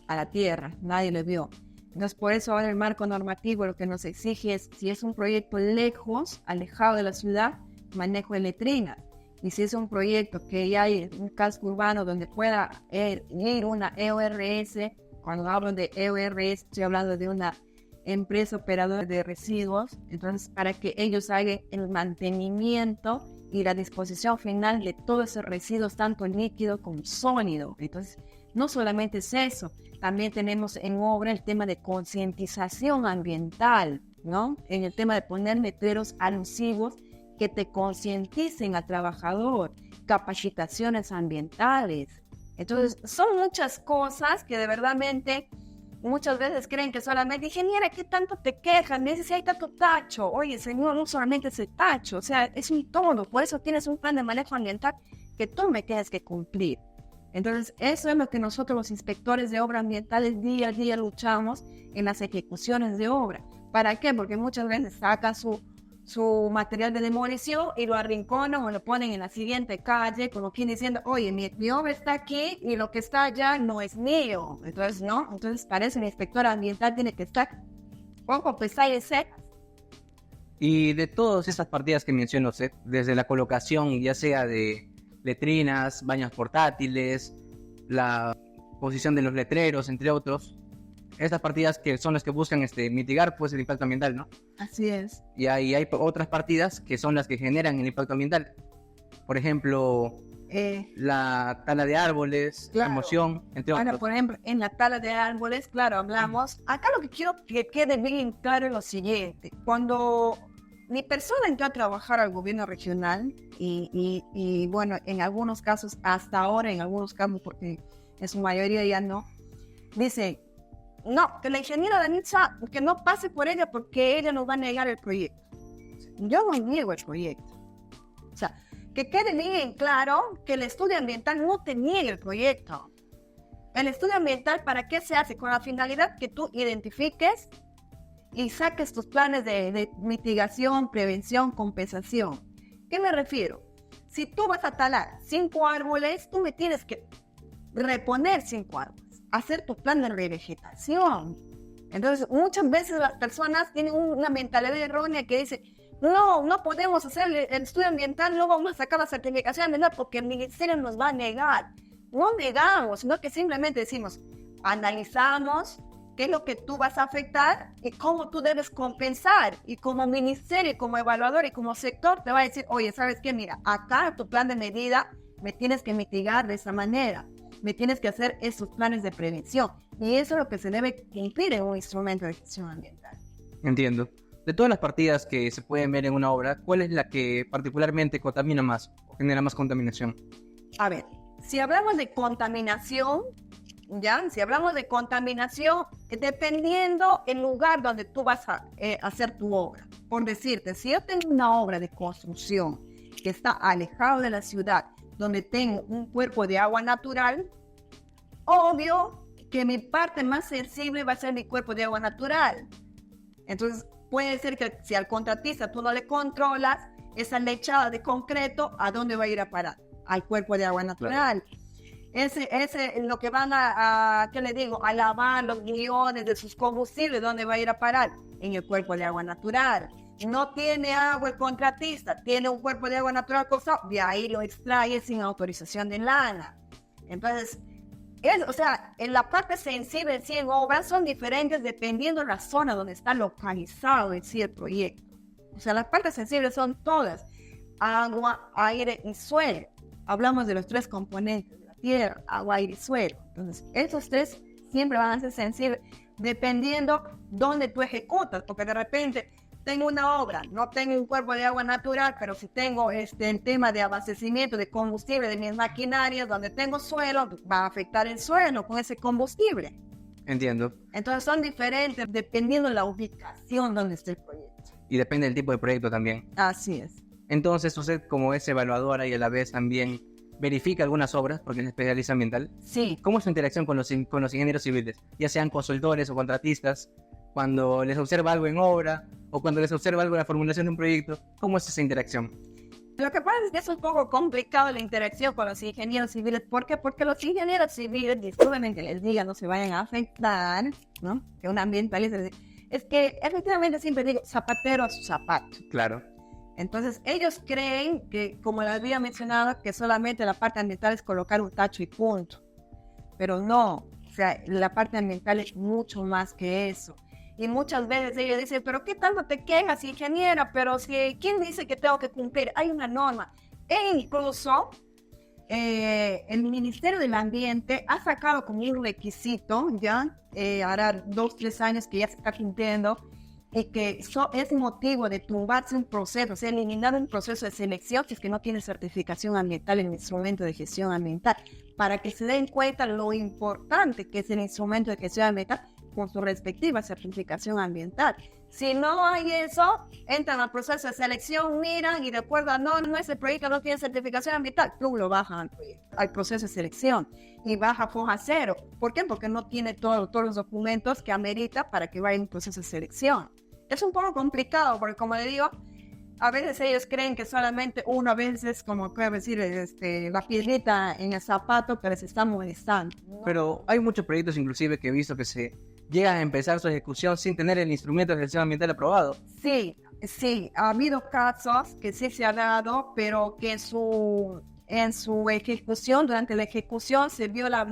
a la tierra, nadie lo vio. Entonces, por eso ahora el marco normativo lo que nos exige es, si es un proyecto lejos, alejado de la ciudad, manejo de letrinas. Y si es un proyecto que ya hay un casco urbano donde pueda ir una EORS, cuando hablo de EORS estoy hablando de una empresa operadora de residuos, entonces para que ellos hagan el mantenimiento y la disposición final de todos esos residuos, tanto líquido como sólido. Entonces, no solamente es eso, también tenemos en obra el tema de concientización ambiental, ¿no? En el tema de poner letreros alusivos que te concienticen al trabajador, capacitaciones ambientales. Entonces, son muchas cosas que de verdadmente muchas veces creen que solamente, ingeniera, ¿qué tanto te quejas? Me dice, si hay tanto tacho. Oye, señor, no solamente es el tacho, o sea, es un todo. Por eso tienes un plan de manejo ambiental que tú me tienes que cumplir. Entonces, eso es lo que nosotros los inspectores de obras ambientales día a día luchamos en las ejecuciones de obra. ¿Para qué? Porque muchas veces sacan su material de demolición y lo arrinconan o lo ponen en la siguiente calle, como quien diciendo, oye, mi obra está aquí y lo que está allá no es mío. Entonces, no. Entonces, para eso el inspector ambiental tiene que estar poco pesado y seco. Y de todas estas partidas que mencionó usted, desde la colocación ya sea de letrinas, baños portátiles, la posición de los letreros, entre otros, estas partidas que son las que buscan mitigar pues el impacto ambiental, ¿no? Así es. Y ahí hay otras partidas que son las que generan el impacto ambiental. Por ejemplo, la tala de árboles, claro. La remoción, entre otros. Ahora, por ejemplo, en la tala de árboles, claro, hablamos. Acá lo que quiero que quede bien claro es lo siguiente. Cuando mi persona entró a trabajar al gobierno regional y bueno, en algunos casos, hasta ahora, en algunos casos, porque en su mayoría ya no, dice, no, que la ingeniera Danitza, que no pase por ella porque ella nos va a negar el proyecto. Yo no niego el proyecto. O sea, que quede bien claro que el estudio ambiental no te niegue el proyecto. El estudio ambiental, ¿para qué se hace? Con la finalidad que tú identifiques y saques tus planes de mitigación, prevención, compensación. ¿Qué me refiero? Si tú vas a talar 5 árboles, tú me tienes que reponer 5 árboles, hacer tu plan de revegetación. Entonces, muchas veces las personas tienen una mentalidad errónea que dice, no podemos hacer el estudio ambiental, no vamos a sacar la certificación ambiental porque el ministerio nos va a negar. No negamos, sino que simplemente decimos, analizamos qué es lo que tú vas a afectar y cómo tú debes compensar. Y como ministerio, como evaluador y como sector te va a decir, oye, ¿sabes qué? Mira, acá tu plan de medida me tienes que mitigar de esa manera. Me tienes que hacer esos planes de prevención. Y eso es lo que se debe cumplir en un instrumento de gestión ambiental. Entiendo. De todas las partidas que se pueden ver en una obra, ¿cuál es la que particularmente contamina más o genera más contaminación? A ver, si hablamos de contaminación, dependiendo el lugar donde tú vas a hacer tu obra. Por decirte, si yo tengo una obra de construcción que está alejado de la ciudad, donde tengo un cuerpo de agua natural, obvio que mi parte más sensible va a ser mi cuerpo de agua natural. Entonces, puede ser que si al contratista tú no le controlas, esa lechada de concreto, ¿a dónde va a ir a parar? Al cuerpo de agua natural. Claro. Ese lo que van ¿qué le digo? A lavar los guiones de sus combustibles, ¿dónde va a ir a parar? En el cuerpo de agua natural. No tiene agua el contratista, tiene un cuerpo de agua natural cruzado, de ahí lo extrae sin autorización de lana. Entonces, en la parte sensible en sí en obras son diferentes dependiendo de la zona donde está localizado en sí el proyecto. O sea, las partes sensibles son todas, agua, aire y suelo. Hablamos de los 3 componentes de la tierra, agua, aire y suelo. Entonces, esos 3 siempre van a ser sensibles dependiendo dónde tú ejecutas, porque de repente tengo una obra, no tengo un cuerpo de agua natural, pero si tengo el tema de abastecimiento de combustible de mis maquinarias, donde tengo suelo, va a afectar el suelo con ese combustible. Entiendo. Entonces son diferentes dependiendo de la ubicación donde esté el proyecto. Y depende del tipo de proyecto también. Así es. Entonces, usted como es evaluadora y a la vez también verifica algunas obras, porque es especialista ambiental. Sí. ¿Cómo es su interacción con los ingenieros civiles? Ya sean consultores o contratistas, cuando les observa algo en obra o cuando les observa algo en la formulación de un proyecto. ¿Cómo es esa interacción? Lo que pasa es que es un poco complicado la interacción con los ingenieros civiles. ¿Por qué? Porque los ingenieros civiles, disculpen que les diga, no se vayan a afectar, ¿no? Que un ambientalista les diga, es que efectivamente siempre digo, zapatero a su zapato. Claro. Entonces, ellos creen que, como les había mencionado, que solamente la parte ambiental es colocar un tacho y punto. Pero no, o sea, la parte ambiental es mucho más que eso. Y muchas veces ellos dicen, pero ¿qué tanto te quejas, ingeniera? Pero si, ¿quién dice que tengo que cumplir? Hay una norma. E incluso el Ministerio del Ambiente ha sacado como un requisito, ya, hará 2 o 3 años que ya se está cumpliendo, y que es motivo de tumbarse un proceso, o sea, eliminar un proceso de selección si es que no tiene certificación ambiental en el instrumento de gestión ambiental, para que se den cuenta lo importante que es el instrumento de gestión ambiental con su respectiva certificación ambiental. Si no hay eso, entran al proceso de selección, miran y recuerdan, no, ese proyecto no tiene certificación ambiental, lo bajan al proceso de selección y baja foja cero. ¿Por qué? Porque no tiene todos los documentos que amerita para que vaya en un proceso de selección. Es un poco complicado porque, como le digo, a veces ellos creen que solamente uno, a veces, como puede decir, la piedrita en el zapato que les está molestando, ¿no? Pero hay muchos proyectos inclusive que he visto que se llegan a empezar su ejecución sin tener el instrumento de gestión ambiental aprobado. Sí, ha habido casos que sí se ha dado, pero que en su ejecución, durante la ejecución, se vio la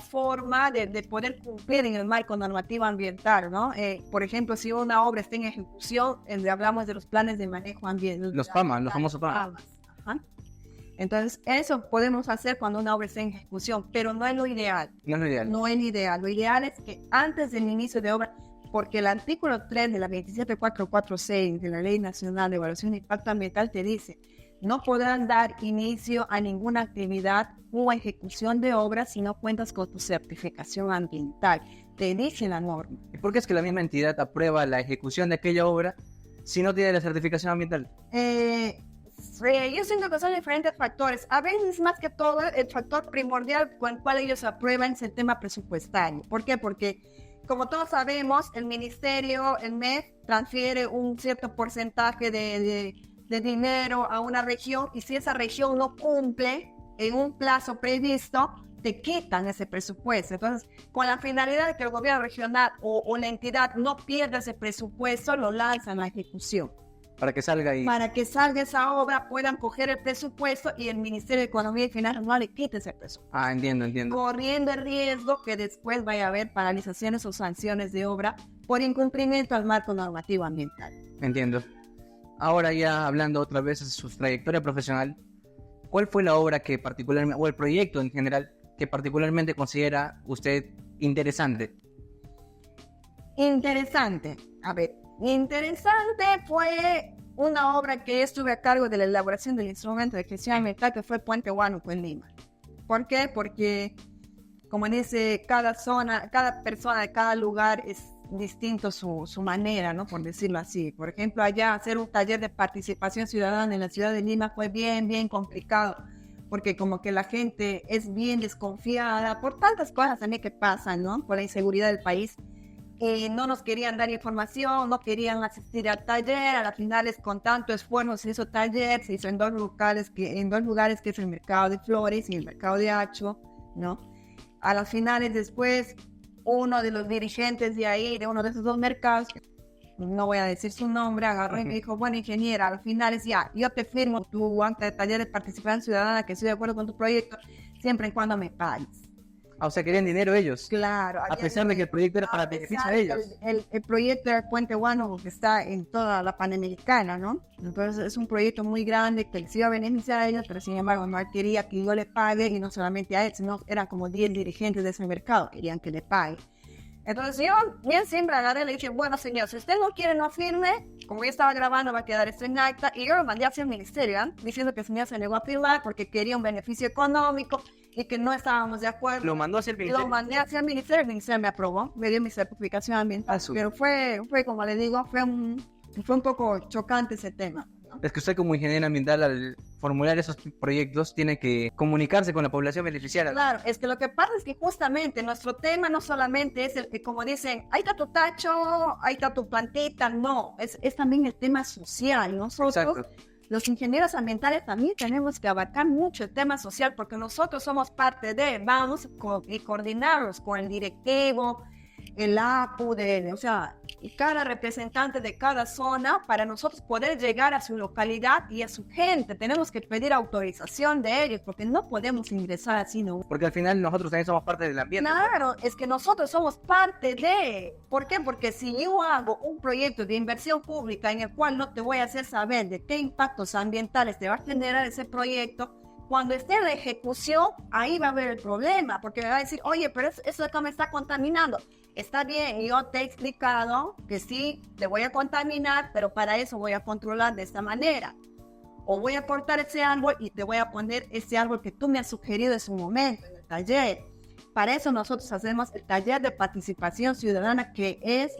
forma de poder cumplir en el marco normativo ambiental, ¿no? Por ejemplo, si una obra está en ejecución, hablamos de los planes de manejo ambiental. Los PAMA, los famosos PAMA. Ajá. Entonces, eso podemos hacer cuando una obra está en ejecución, pero no es lo ideal. No es lo ideal. No es lo ideal. Lo ideal es que antes del inicio de obra, porque el artículo 3 de la 27446 de la Ley Nacional de Evaluación de Impacto Ambiental te dice, no podrán dar inicio a ninguna actividad o ejecución de obra si no cuentas con tu certificación ambiental. Te dice la norma. ¿Y por qué es que la misma entidad aprueba la ejecución de aquella obra si no tiene la certificación ambiental? Yo siento que son diferentes factores. A veces, más que todo, el factor primordial con el cual ellos aprueban es el tema presupuestario. ¿Por qué? Porque, como todos sabemos, el ministerio, el MEF, transfiere un cierto porcentaje de dinero a una región, y si esa región no cumple en un plazo previsto, te quitan ese presupuesto. Entonces, con la finalidad de que el gobierno regional o la entidad no pierda ese presupuesto, lo lanzan a ejecución. Para que salga y... Para que salga esa obra, puedan coger el presupuesto y el Ministerio de Economía y Finanzas no le quite ese presupuesto. Ah, entiendo. Corriendo el riesgo que después vaya a haber paralizaciones o sanciones de obra por incumplimiento al marco normativo ambiental. Entiendo. Ahora ya hablando otra vez de su trayectoria profesional, ¿cuál fue la obra que particularmente, o el proyecto en general, que particularmente considera usted interesante? Interesante. A ver, interesante fue una obra que estuve a cargo de la elaboración del instrumento de gestión ambiental, que fue Puente Huánuco en Lima. ¿Por qué? Porque, como dice, cada zona, cada persona de cada lugar es distinto su manera, ¿no? Por decirlo así. Por ejemplo, allá hacer un taller de participación ciudadana en la ciudad de Lima fue bien complicado, porque como que la gente es bien desconfiada por tantas cosas también que pasan, ¿no? Por la inseguridad del país. Y no nos querían dar información, no querían asistir al taller. A las finales, con tanto esfuerzo, se hizo taller, se hizo en dos lugares que es el mercado de Flores y el mercado de Hacho, ¿no? A las finales, después, uno de los dirigentes de ahí, de uno de esos dos mercados, no voy a decir su nombre, agarró y me dijo, bueno, ingeniera, a las finales ya, yo te firmo tu acta de taller de participación ciudadana, que estoy de acuerdo con tu proyecto, siempre y cuando me pagues. O sea, querían dinero ellos. Claro. A pesar de que el proyecto era para beneficio de ellos. El proyecto del Puente Guano que está en toda la Panamericana, ¿no? Entonces es un proyecto muy grande que les iba a beneficiar a ellos, pero sin embargo no quería que yo le pague, y no solamente a él, sino eran como 10 dirigentes de ese mercado, querían que le pague. Entonces yo bien siempre agarré y le dije, bueno señor, si usted no quiere no firme, como yo estaba grabando va a quedar esto en acta, y yo lo mandé hacia el ministerio, diciendo que el señor se negó a firmar porque quería un beneficio económico y que no estábamos de acuerdo. Lo mandó hacia el ministerio. Lo mandé hacia el ministerio me aprobó, me dio mi certificación ambiental, pero fue como le digo, fue un poco chocante ese tema. Es que usted como ingeniero ambiental, al formular esos proyectos, tiene que comunicarse con la población beneficiaria. Claro, es que lo que pasa es que justamente nuestro tema no solamente es el que, como dicen, ahí está tu tacho, ahí está tu plantita, no, es también el tema social. Nosotros, exacto, los ingenieros ambientales también tenemos que abarcar mucho el tema social, porque nosotros somos parte de, vamos y coordinarnos con el directivo, el APU, o sea, cada representante de cada zona, para nosotros poder llegar a su localidad y a su gente. Tenemos que pedir autorización de ellos, porque no podemos ingresar así, ¿no? Porque al final nosotros también somos parte del ambiente. Claro, es que nosotros somos parte de... ¿Por qué? Porque si yo hago un proyecto de inversión pública en el cual no te voy a hacer saber de qué impactos ambientales te va a generar ese proyecto, cuando esté en la ejecución, ahí va a haber el problema, porque me va a decir, oye, pero eso acá me está contaminando. Está bien, yo te he explicado que sí, te voy a contaminar, pero para eso voy a controlar de esta manera. O voy a cortar ese árbol y te voy a poner ese árbol que tú me has sugerido en su momento, en el taller. Para eso nosotros hacemos el taller de participación ciudadana, que es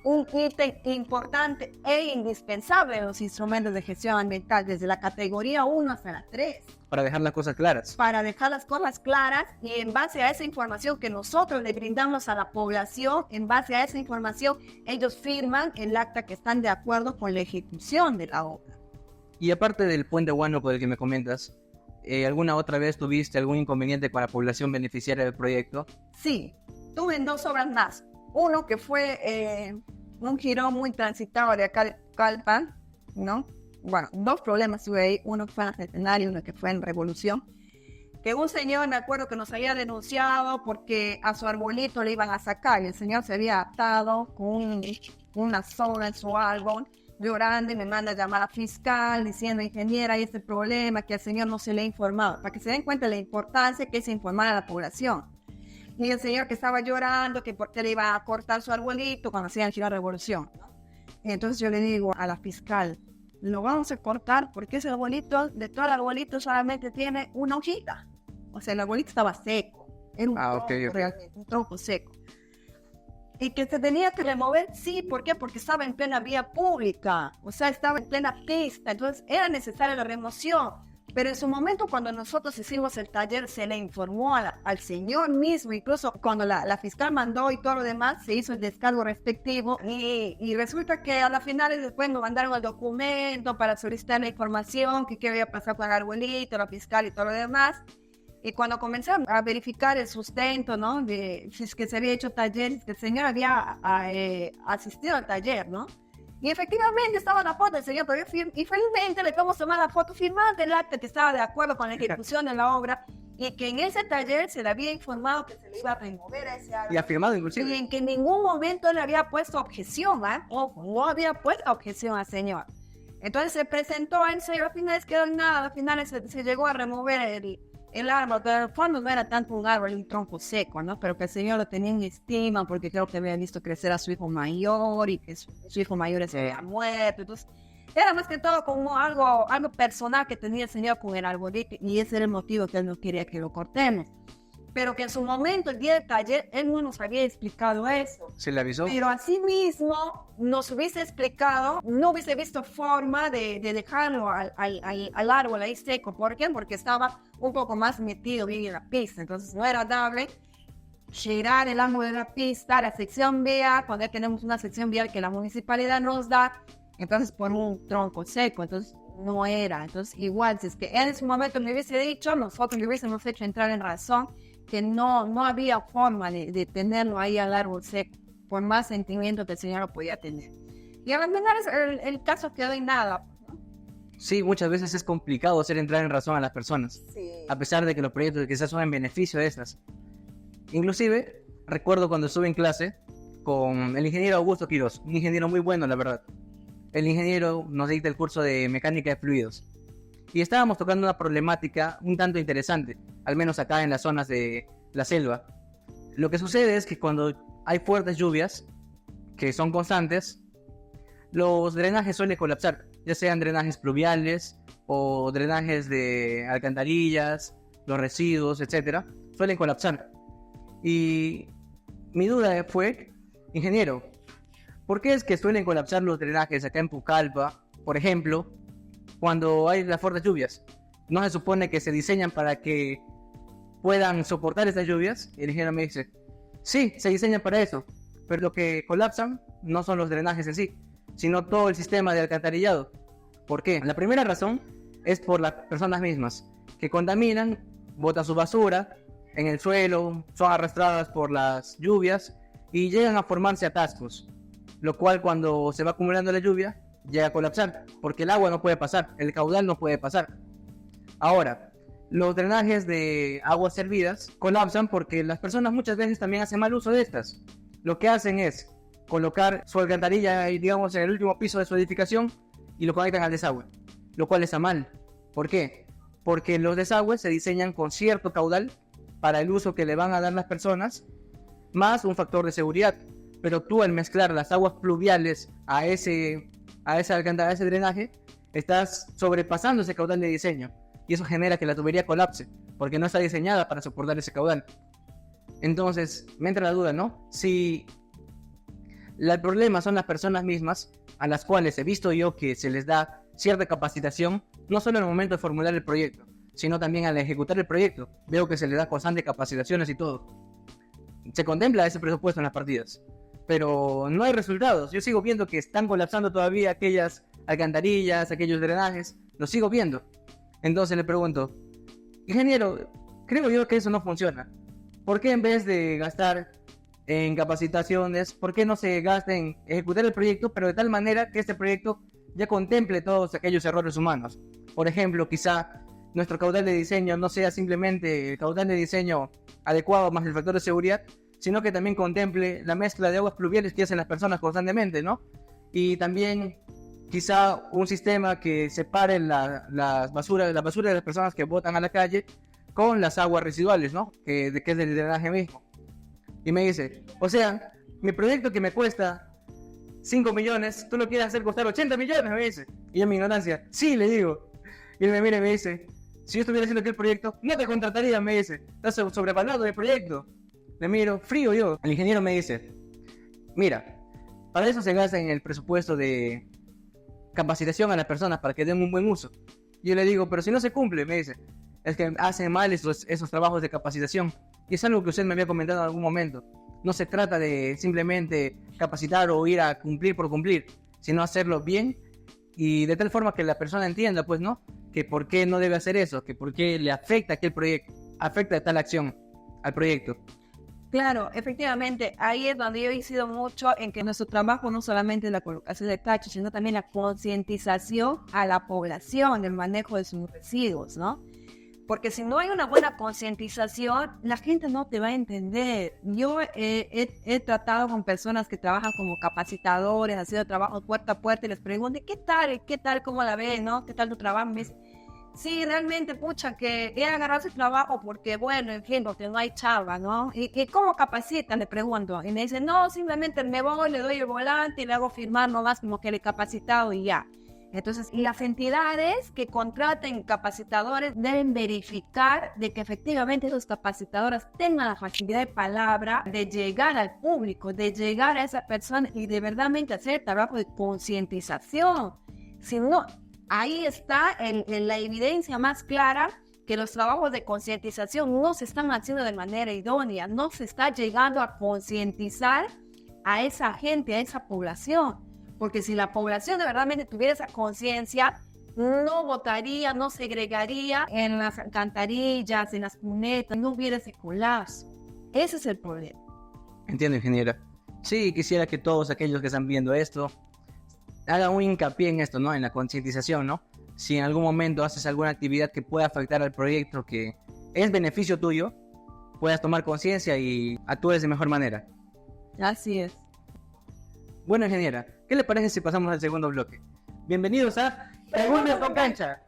un ítem importante e indispensable en los instrumentos de gestión ambiental, desde la categoría 1 hasta la 3. Para dejar las cosas claras. Para dejar las cosas claras, y en base a esa información que nosotros le brindamos a la población, en base a esa información, ellos firman el acta que están de acuerdo con la ejecución de la obra. Y aparte del Puente Guano por el que me comentas, ¿alguna otra vez tuviste algún inconveniente con la población beneficiaria del proyecto? Sí, tuve 2 obras más. Uno que fue un jirón muy transitado de acá de Calpan, ¿no? Bueno, 2 problemas tuve ahí, uno que fue en el Centenario y uno que fue en Revolución. Que un señor, me acuerdo que nos había denunciado porque a su arbolito le iban a sacar, y el señor se había atado con una soga en su árbol, llorando, y me manda a llamar a fiscal diciendo, ingeniera, hay este problema, que al señor no se le ha informado, para que se den cuenta de la importancia que es informar a la población. Y el señor que estaba llorando, que porque le iba a cortar su arbolito cuando hacían la revolución, ¿no? Entonces yo le digo a la fiscal, lo vamos a cortar porque ese arbolito, de todo el arbolito solamente tiene una hojita. O sea, el arbolito estaba seco. Era un tronco, realmente, un tronco seco. Y que se tenía que remover, sí, ¿por qué? Porque estaba en plena vía pública, o sea, estaba en plena pista, entonces era necesaria la remoción. Pero en su momento, cuando nosotros hicimos el taller, se le informó al señor mismo, incluso cuando la fiscal mandó y todo lo demás, se hizo el descargo respectivo, y resulta que a la final después me mandaron el documento para solicitar la información, que qué había pasado con el arbolito, la fiscal y todo lo demás. Y cuando comencé a verificar el sustento, ¿no? De que se había hecho taller, que el señor había asistido al taller, ¿no? Y efectivamente estaba la foto del señor, y felizmente le podemos tomar la foto firmada del acta que estaba de acuerdo con la ejecución de la obra, y que en ese taller se le había informado que se le iba a remover a ese árbol. Y afirmado inclusive. Y en que en ningún momento le había puesto objeción, Ojo, no había puesto objeción al señor. Entonces se presentó al señor, al final quedó en nada, al final se llegó a remover el árbol, pero en el fondo no era tanto un árbol, un tronco seco, ¿no? Pero que el señor lo tenía en estima porque creo que había visto crecer a su hijo mayor, y que su hijo mayor se había muerto. Entonces, era más que todo como algo personal que tenía el señor con el arbolito, y ese era el motivo que él no quería que lo cortemos. Pero que en su momento, el día del taller, él no nos había explicado eso. ¿Se le avisó? Pero así mismo nos hubiese explicado, no hubiese visto forma de dejarlo al árbol ahí seco. ¿Por qué? Porque estaba un poco más metido bien en la pista. Entonces no era dable girar el ángulo de la pista, la sección vial, cuando ya tenemos una sección vial que la municipalidad nos da, entonces por un tronco seco. Entonces no era. Entonces igual, si es que él en su momento me hubiese dicho, nosotros le hubiésemos hecho entrar en razón que no había forma de tenerlo ahí al árbol seco, por más sentimiento que el señor lo podía tener. Y al final el caso quedó en nada. Sí, muchas veces es complicado hacer entrar en razón a las personas, Sí. a pesar de que los proyectos quizás son en beneficio de estas. Inclusive, recuerdo cuando estuve en clase con el ingeniero Augusto Quiroz, un ingeniero muy bueno, la verdad. El ingeniero nos dicta el curso de mecánica de fluidos. Y estábamos tocando una problemática un tanto interesante, al menos acá en las zonas de la selva. Lo que sucede es que cuando hay fuertes lluvias, que son constantes, los drenajes suelen colapsar, ya sean drenajes pluviales o drenajes de alcantarillas, los residuos, etcétera, suelen colapsar. Y mi duda fue, ingeniero, ¿por qué es que suelen colapsar los drenajes acá en Pucallpa, por ejemplo, cuando hay las fuertes lluvias? ¿No se supone que se diseñan para que puedan soportar estas lluvias? Y el ingeniero me dice, sí, se diseñan para eso, pero lo que colapsan no son los drenajes en sí, sino todo el sistema de alcantarillado. ¿Por qué? La primera razón es por las personas mismas, que contaminan, botan su basura en el suelo, son arrastradas por las lluvias y llegan a formarse atascos, lo cual cuando se va acumulando la lluvia llega a colapsar, porque el agua no puede pasar, el caudal no puede pasar. Ahora, los drenajes de aguas servidas colapsan porque las personas muchas veces también hacen mal uso de estas. Lo que hacen es colocar su alcantarilla, digamos, en el último piso de su edificación y lo conectan al desagüe, lo cual está mal. ¿Por qué? Porque los desagües se diseñan con cierto caudal para el uso que le van a dar las personas, más un factor de seguridad. Pero tú, al mezclar las aguas pluviales a ese drenaje, estás sobrepasando ese caudal de diseño. Y eso genera que la tubería colapse, porque no está diseñada para soportar ese caudal. Entonces, me entra la duda, ¿no? Si el problema son las personas mismas, a las cuales he visto yo que se les da cierta capacitación, no solo en el momento de formular el proyecto, sino también al ejecutar el proyecto. Veo que se les da constante capacitaciones y todo. Se contempla ese presupuesto en las partidas, pero no hay resultados. Yo sigo viendo que están colapsando todavía aquellas alcantarillas, aquellos drenajes, lo sigo viendo. Entonces le pregunto, ingeniero, creo yo que eso no funciona. ¿Por qué en vez de gastar en capacitaciones, por qué no se gasta en ejecutar el proyecto, pero de tal manera que este proyecto ya contemple todos aquellos errores humanos? Por ejemplo, quizá nuestro caudal de diseño no sea simplemente el caudal de diseño adecuado más el factor de seguridad, sino que también contemple la mezcla de aguas pluviales que hacen las personas constantemente, ¿no? Y también quizá un sistema que separe la basura de las personas que botan a la calle con las aguas residuales, ¿no? Que es del drenaje mismo. Y me dice, o sea, mi proyecto que me cuesta 5 millones, tú lo quieres hacer costar 80 millones, me dice. Y yo en mi ignorancia, sí, le digo. Y él me mira y me dice, si yo estuviera haciendo aquel proyecto, no te contrataría, me dice. Estás sobrevalorado de proyecto. Le miro, frío yo. El ingeniero me dice, mira, para eso se gasta en el presupuesto de capacitación a las personas para que den un buen uso. Y yo le digo, pero si no se cumple, me dice, es que hacen mal esos trabajos de capacitación. Y es algo que usted me había comentado en algún momento. No se trata de simplemente capacitar o ir a cumplir por cumplir, sino hacerlo bien y de tal forma que la persona entienda, pues, ¿no? Que por qué no debe hacer eso, que por qué le afecta aquel proyecto, afecta tal acción al proyecto. Claro, efectivamente, ahí es donde yo he incido mucho en que nuestro trabajo no solamente es la colocación de tachos, sino también la concientización a la población del manejo de sus residuos, ¿no? Porque si no hay una buena concientización, la gente no te va a entender. Yo he tratado con personas que trabajan como capacitadores, haciendo trabajo puerta a puerta, y les pregunto, ¿qué tal, cómo la ves, no? ¿Qué tal tu trabajo? Me dicen, sí, realmente, pucha, que he agarrado ese trabajo porque, bueno, en fin, porque no hay chava, ¿no? ¿Y cómo capacitan? Le pregunto. Y me dicen, no, simplemente me voy, le doy el volante y le hago firmar nomás como que le he capacitado y ya. Entonces, las entidades que contraten capacitadores deben verificar de que efectivamente esos capacitadores tengan la facilidad de palabra de llegar al público, de llegar a esa persona y de verdaderamente hacer el trabajo de concientización. Si no, ahí está la evidencia más clara que los trabajos de concientización no se están haciendo de manera idónea, no se está llegando a concientizar a esa gente, a esa población. Porque si la población de verdad tuviera esa conciencia, no votaría, no segregaría en las alcantarillas, en las cunetas, no hubiera ese colapso. Ese es el problema. Entiendo, ingeniera. Sí, quisiera que todos aquellos que están viendo esto hagan un hincapié en esto, ¿no? En la concientización, ¿no? Si en algún momento haces alguna actividad que pueda afectar al proyecto que es beneficio tuyo, puedas tomar conciencia y actúes de mejor manera. Así es. Bueno, ingeniera, ¿qué le parece si pasamos al segundo bloque? Bienvenidos a Preguntas con Cancha.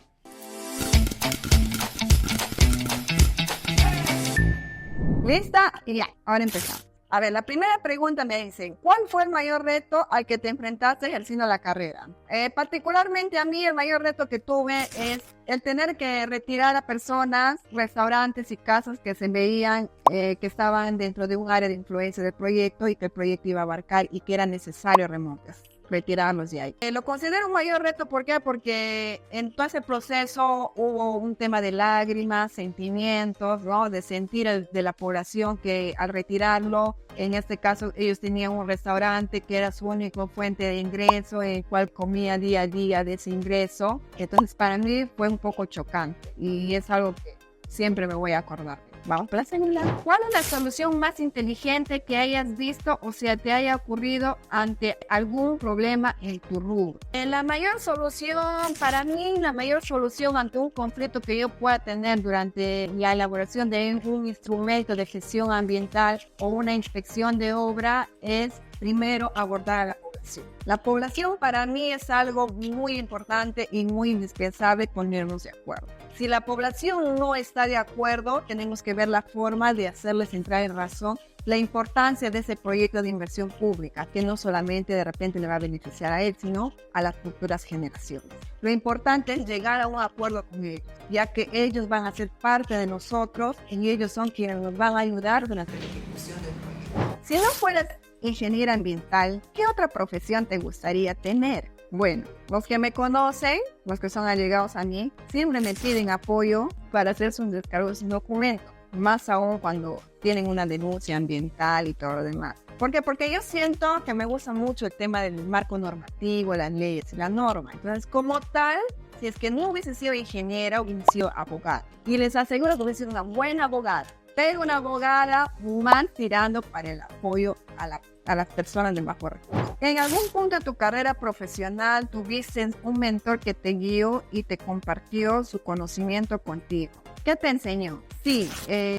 ¿Lista? Y ya, ahora empezamos. A ver, la primera pregunta me dice, ¿cuál fue el mayor reto al que te enfrentaste ejerciendo la carrera? Particularmente a mí el mayor reto que tuve es el tener que retirar a personas, restaurantes y casas que se veían que estaban dentro de un área de influencia del proyecto y que el proyecto iba a abarcar y que era necesario retirarlos de ahí. Lo considero un mayor reto, ¿por qué? Porque en todo ese proceso hubo un tema de lágrimas, sentimientos, ¿no? De sentir de la población que al retirarlo, en este caso ellos tenían un restaurante que era su única fuente de ingreso, en el cual comía día a día de ese ingreso. Entonces para mí fue un poco chocante y es algo que siempre me voy a acordar. Vamos para la segunda. ¿Cuál es la solución más inteligente que hayas visto o se te haya ocurrido ante algún problema en tu rubro? La mayor solución, para mí, la mayor solución ante un conflicto que yo pueda tener durante la elaboración de un instrumento de gestión ambiental o una inspección de obra es primero abordar a la población. La población para mí es algo muy importante y muy indispensable ponernos de acuerdo. Si la población no está de acuerdo, tenemos que ver la forma de hacerles entrar en razón la importancia de ese proyecto de inversión pública, que no solamente de repente le va a beneficiar a él, sino a las futuras generaciones. Lo importante es llegar a un acuerdo con ellos, ya que ellos van a ser parte de nosotros y ellos son quienes nos van a ayudar durante la ejecución del proyecto. Si no fueras ingeniera ambiental, ¿qué otra profesión te gustaría tener? Bueno, los que me conocen, los que son allegados a mí, siempre me piden apoyo para hacer sus descargos de documentos, más aún cuando tienen una denuncia ambiental y todo lo demás. ¿Por qué? Porque yo siento que me gusta mucho el tema del marco normativo, las leyes y la norma. Entonces, como tal, si es que no hubiese sido ingeniera, hubiese sido abogada. Y les aseguro que hubiese sido una buena abogada. Pero una abogada más tirando para el apoyo a las personas de bajo recursos. En algún punto de tu carrera profesional tuviste un mentor que te guió y te compartió su conocimiento contigo. ¿Qué te enseñó? Sí,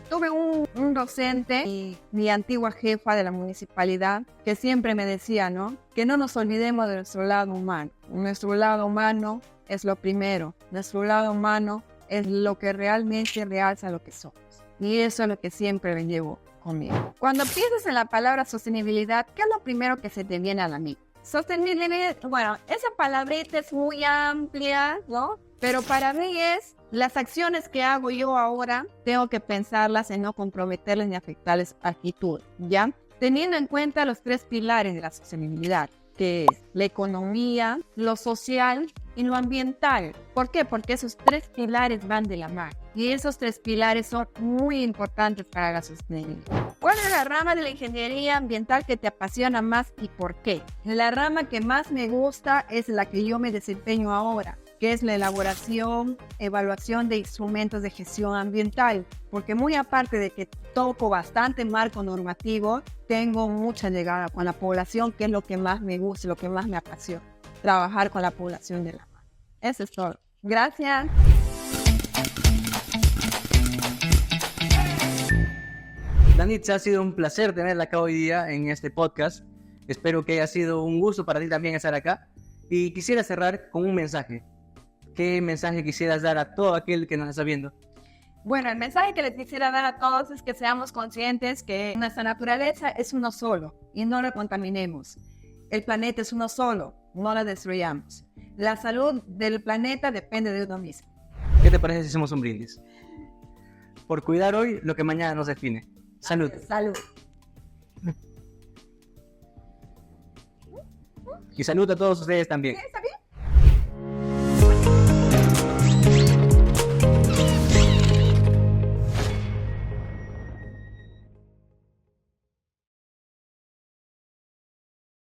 tuve un docente y mi antigua jefa de la municipalidad que siempre me decía, ¿no? Que no nos olvidemos de nuestro lado humano. Nuestro lado humano es lo primero. Nuestro lado humano es lo que realmente realza lo que somos. Y eso es lo que siempre me llevo conmigo. Cuando piensas en la palabra sostenibilidad, ¿qué es lo primero que se te viene a la mente? Sostenibilidad, bueno, esa palabrita es muy amplia, ¿no? Pero para mí es las acciones que hago yo ahora, tengo que pensarlas en no comprometerles ni afectarles actitud, ¿ya? Teniendo en cuenta los 3 pilares de la sostenibilidad, que es la economía, lo social y lo ambiental. ¿Por qué? Porque esos 3 pilares van de la mano. Y esos 3 pilares son muy importantes para la sostenibilidad. ¿Cuál es la rama de la ingeniería ambiental que te apasiona más y por qué? La rama que más me gusta es la que yo me desempeño ahora, que es la elaboración, evaluación de instrumentos de gestión ambiental. Porque muy aparte de que toco bastante marco normativo, tengo mucha llegada con la población, que es lo que más me gusta, lo que más me apasiona. Trabajar con la población de la mano. Eso es todo. Gracias. Danitza, ha sido un placer tenerla acá hoy día en este podcast. Espero que haya sido un gusto para ti también estar acá. Y quisiera cerrar con un mensaje. ¿Qué mensaje quisieras dar a todo aquel que nos está viendo? Bueno, el mensaje que les quisiera dar a todos es que seamos conscientes que nuestra naturaleza es uno solo y no la contaminemos. El planeta es uno solo, no la destruyamos. La salud del planeta depende de uno mismo. ¿Qué te parece si hacemos un brindis? Por cuidar hoy lo que mañana nos define. Salud. Salud. Y salud a todos ustedes también. Sí, está bien.